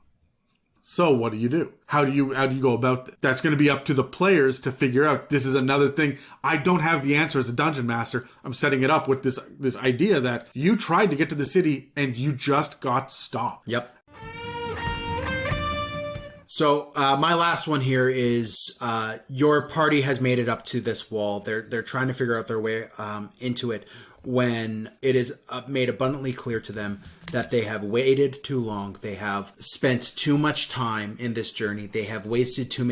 So what do you do? How do you go about that? That's going to be up to the players to figure out. This is another thing. I don't have the answer as a dungeon master. I'm setting it up with this idea that you tried to get to the city and you just got stopped. Yep. So my last one here is your party has made it up to this wall. They're trying to figure out their way into it. when it is made abundantly clear to them that they have waited too long, they have spent too much time in this journey, they have wasted too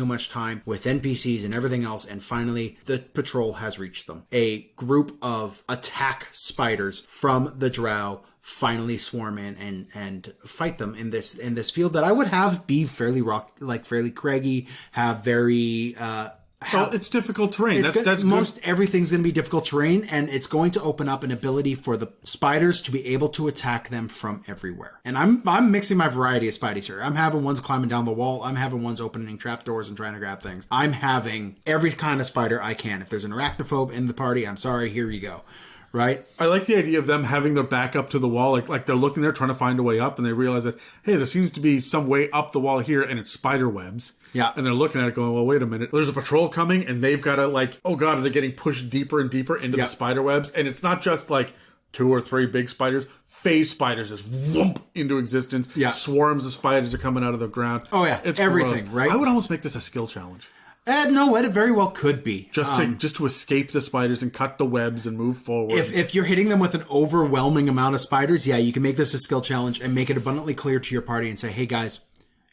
much time with NPCs and everything else, and finally the patrol has reached them. A group of attack spiders from the drow finally swarm in and fight them in this field that I would have be fairly fairly craggy, have very it's difficult terrain. Everything's going to be difficult terrain, and it's going to open up an ability for the spiders to be able to attack them from everywhere. And I'm mixing my variety of spideys here. I'm having ones climbing down the wall. I'm having ones opening trapdoors and trying to grab things. I'm having every kind of spider I can. If there's an arachnophobe in the party, I'm sorry, here you go. Right? I like the idea of them having their back up to the wall, like they're looking there trying to find a way up, and they realize that, hey, there seems to be some way up the wall here, and it's spider webs. Yeah. And they're looking at it going, well, wait a minute. There's a patrol coming, and they've got to oh God, they're getting pushed deeper and deeper into the spider webs. And it's not just 2 or 3 big spiders. Phase spiders just whoomp into existence. Yeah. Swarms of spiders are coming out of the ground. Oh yeah, it's everything, gross. right? I would almost make this a skill challenge. No, it very well could be. Just to escape the spiders and cut the webs and move forward. If you're hitting them with an overwhelming amount of spiders, yeah, you can make this a skill challenge and make it abundantly clear to your party and say, hey guys,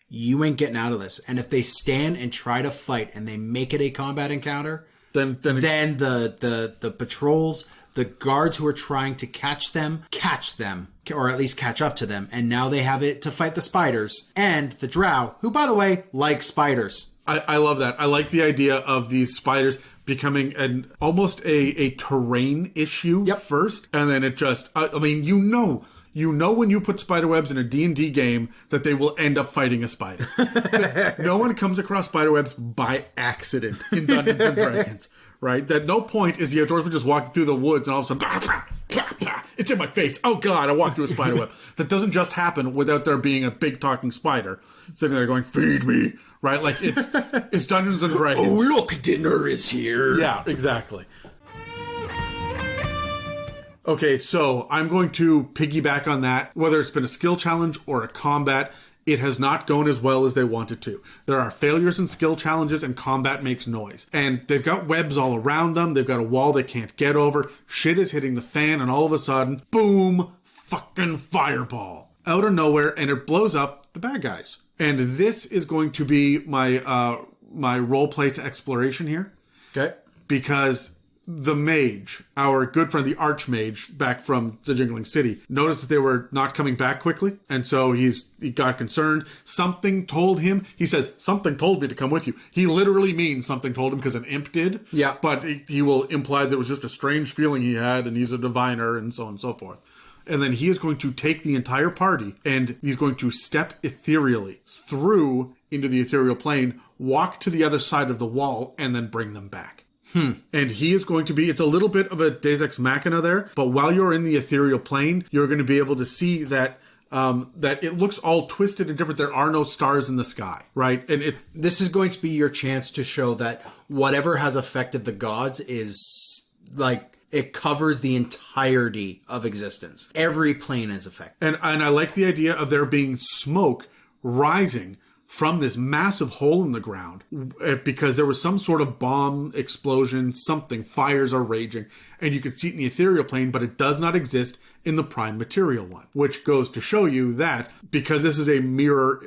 you ain't getting out of this. And if they stand and try to fight and they make it a combat encounter, then the patrols, the guards who are trying to catch them, or at least catch up to them. And now they have it to fight the spiders and the drow, who, by the way, like spiders. I love that. I like the idea of these spiders becoming almost a terrain issue first, and then it just, you know when you put spider webs in a D&D game that they will end up fighting a spider. No one comes across spider webs by accident in Dungeons and Dragons, right? At no point is the outdoorsman just walking through the woods and all of a sudden, it's in my face. Oh God, I walked through a spider web. That doesn't just happen without there being a big talking spider sitting there going, feed me. Right? It's Dungeons and Dragons. Oh, look, dinner is here. Yeah, exactly. Okay, so I'm going to piggyback on that. Whether it's been a skill challenge or a combat, it has not gone as well as they wanted to. There are failures in skill challenges, and combat makes noise. And they've got webs all around them. They've got a wall they can't get over. Shit is hitting the fan, and all of a sudden, boom, fucking fireball. Out of nowhere, and it blows up the bad guys. And this is going to be my my role play to exploration here. Okay. Because the mage, our good friend, the archmage back from the Jingling City, noticed that they were not coming back quickly. And so he got concerned. Something told him, he says, something told me to come with you. He literally means something told him because an imp did. Yeah. But he will imply that it was just a strange feeling he had, and he's a diviner and so on and so forth. And then he is going to take the entire party and he's going to step ethereally through into the ethereal plane, walk to the other side of the wall, and then bring them back. And he is going to be, it's a little bit of a Deus Ex Machina there, but while you're in the ethereal plane, you're going to be able to see that that it looks all twisted and different. There are no stars in the sky, right? And this is going to be your chance to show that whatever has affected the gods is it covers the entirety of existence. Every plane is affected. And I like the idea of there being smoke rising from this massive hole in the ground because there was some sort of bomb explosion, something, fires are raging, and you can see it in the ethereal plane, but it does not exist in the prime material one, which goes to show you that because this is a mirror,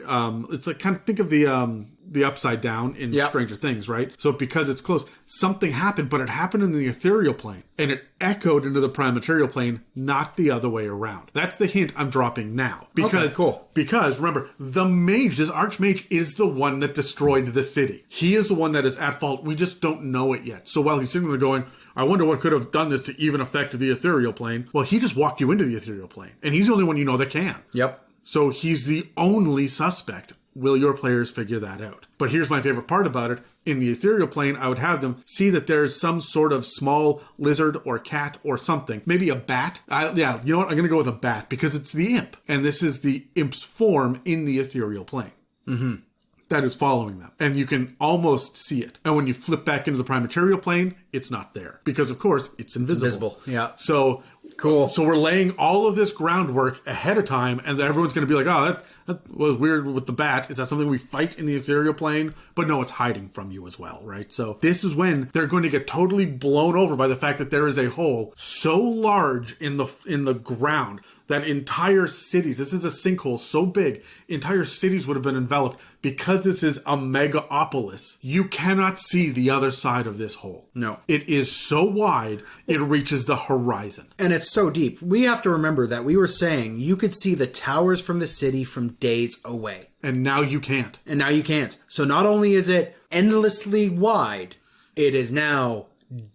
it's like kind of think of the upside down in Stranger Things, right? So because it's close, something happened, but it happened in the ethereal plane and it echoed into the prime material plane, not the other way around. That's the hint I'm dropping now. Because, cool. Because remember, the mage, this archmage is the one that destroyed the city. He is the one that is at fault. We just don't know it yet. So while he's sitting there going, I wonder what could have done this to even affect the ethereal plane. Well, he just walked you into the ethereal plane and he's the only one you know that can. Yep. So he's the only suspect. Will your players figure that out? But here's my favorite part about it. In the ethereal plane, I would have them see that there's some sort of small lizard or cat or something. Maybe a bat. You know what? I'm going to go with a bat because it's the imp. And this is the imp's form in the ethereal plane. Mm-hmm. That is following them. And you can almost see it. And when you flip back into the prime material plane, it's not there. Because, of course, it's invisible. Yeah. So, cool. So we're laying all of this groundwork ahead of time, and everyone's going to be like, oh, That was weird with the bat. Is that something we fight in the ethereal plane? But no, it's hiding from you as well, right? So this is when they're going to get totally blown over by the fact that there is a hole so large in the ground that entire cities, this is a sinkhole so big, entire cities would have been enveloped. Because this is a megapolis, you cannot see the other side of this hole. No. It is so wide, it reaches the horizon. And it's so deep. We have to remember that we were saying you could see the towers from the city from days away. And now you can't. And now you can't. So not only is it endlessly wide, it is now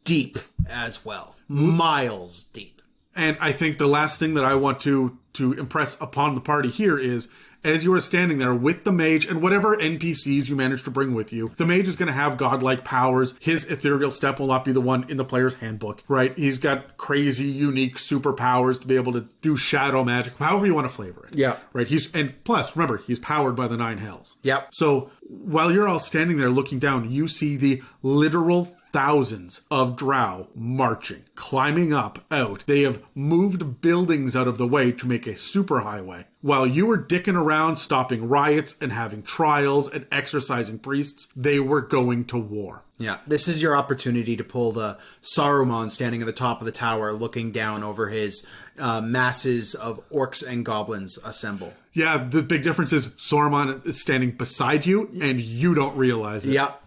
deep as well. Miles deep. And I think the last thing that I want to impress upon the party here is, as you are standing there with the mage and whatever NPCs you manage to bring with you, the mage is going to have godlike powers. His ethereal step will not be the one in the player's handbook, right? He's got crazy, unique superpowers to be able to do shadow magic, however you want to flavor it. Yeah. Right? And plus, remember, he's powered by the 9 hells. Yep. So while you're all standing there looking down, you see the literal thousands of drow marching, climbing up, out. They have moved buildings out of the way to make a superhighway. While you were dicking around, stopping riots and having trials and exercising priests, they were going to war. Yeah, this is your opportunity to pull the Saruman standing at the top of the tower, looking down over his masses of orcs and goblins assemble. Yeah, the big difference is Saruman is standing beside you, and you don't realize it. Yep.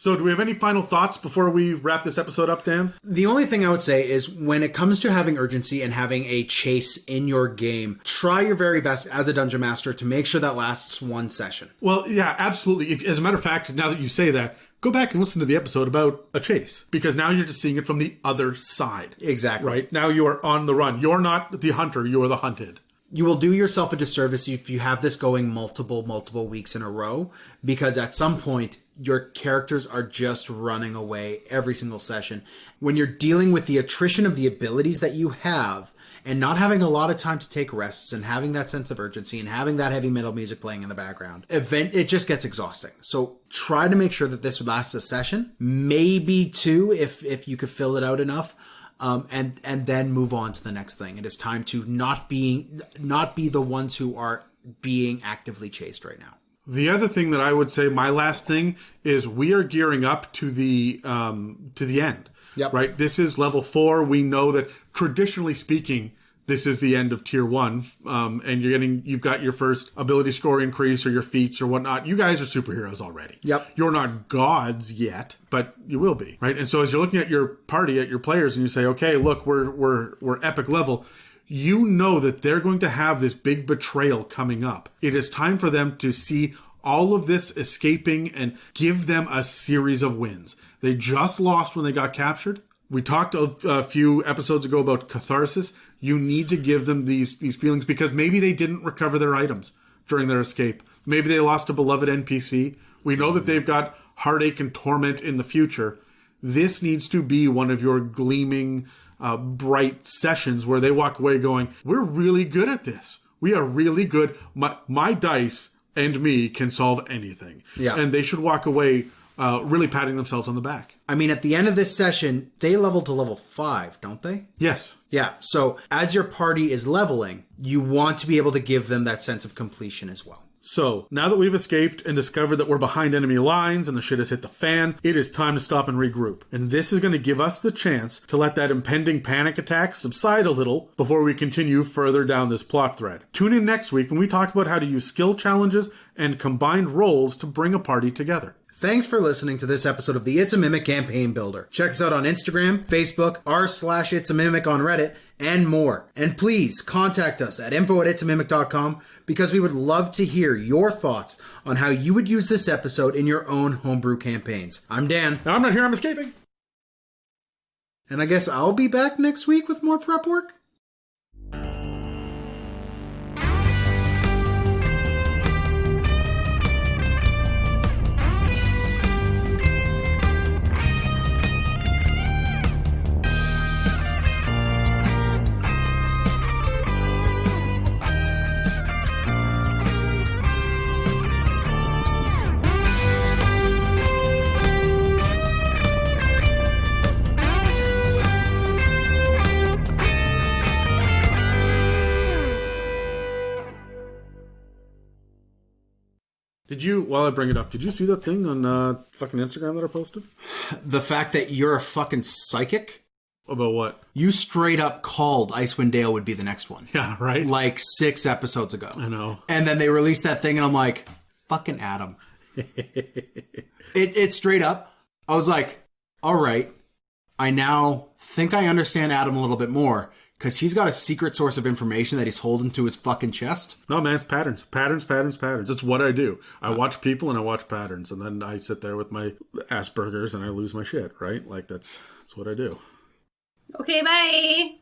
So do we have any final thoughts before we wrap this episode up, Dan? The only thing I would say is when it comes to having urgency and having a chase in your game, try your very best as a dungeon master to make sure that lasts one session. Well, yeah, absolutely. As a matter of fact, now that you say that, go back and listen to the episode about a chase, because now you're just seeing it from the other side. Exactly. Right? Now you are on the run. You're not the hunter, you're the hunted. You will do yourself a disservice if you have this going multiple weeks in a row, because at some point, your characters are just running away every single session. When you're dealing with the attrition of the abilities that you have, and not having a lot of time to take rests, and having that sense of urgency, and having that heavy metal music playing in the background, it just gets exhausting. So try to make sure that this lasts a session, maybe 2 if you could fill it out enough. And then move on to the next thing. It is time to not be the ones who are being actively chased right now. The other thing that I would say, my last thing, is we are gearing up to the end. Yep. Right? This is level 4. We know that traditionally speaking, this is the end of tier 1. And you've got your first ability score increase or your feats or whatnot. You guys are superheroes already. Yep. You're not gods yet, but you will be, right? And so as you're looking at your party, at your players, and you say, okay, look, we're epic level. You know that they're going to have this big betrayal coming up. It is time for them to see all of this escaping and give them a series of wins. They just lost when they got captured. We talked a few episodes ago about catharsis. You need to give them these feelings because maybe they didn't recover their items during their escape. Maybe they lost a beloved NPC. We know that they've got heartache and torment in the future. This needs to be one of your gleaming, bright sessions where they walk away going, we're really good at this. We are really good. My dice and me can solve anything. Yeah. And they should walk away really patting themselves on the back. I mean, at the end of this session, they level to level 5, don't they? Yes. Yeah. So as your party is leveling, you want to be able to give them that sense of completion as well. So, now that we've escaped and discovered that we're behind enemy lines and the shit has hit the fan, it is time to stop and regroup. And this is going to give us the chance to let that impending panic attack subside a little before we continue further down this plot thread. Tune in next week when we talk about how to use skill challenges and combined roles to bring a party together. Thanks for listening to this episode of the It's a Mimic Campaign Builder. Check us out on Instagram, Facebook, r/It's a Mimic on Reddit, and more. And please contact us at info@itsamimic.com because we would love to hear your thoughts on how you would use this episode in your own homebrew campaigns. I'm Dan. Now I'm not here, I'm escaping. And I guess I'll be back next week with more prep work? Did you, while I bring it up, did you see that thing on fucking Instagram that I posted? The fact that you're a fucking psychic? About what? You straight up called Icewind Dale would be the next one. Yeah, right? Like 6 episodes ago. I know. And then they released that thing and I'm like, fucking Adam. It straight up, I was like, all right, I now think I understand Adam a little bit more. Because he's got a secret source of information that he's holding to his fucking chest. No, man, it's patterns. Patterns, patterns, patterns. It's what I do. I watch people and I watch patterns. And then I sit there with my Asperger's and I lose my shit, right? Like, that's what I do. Okay, bye.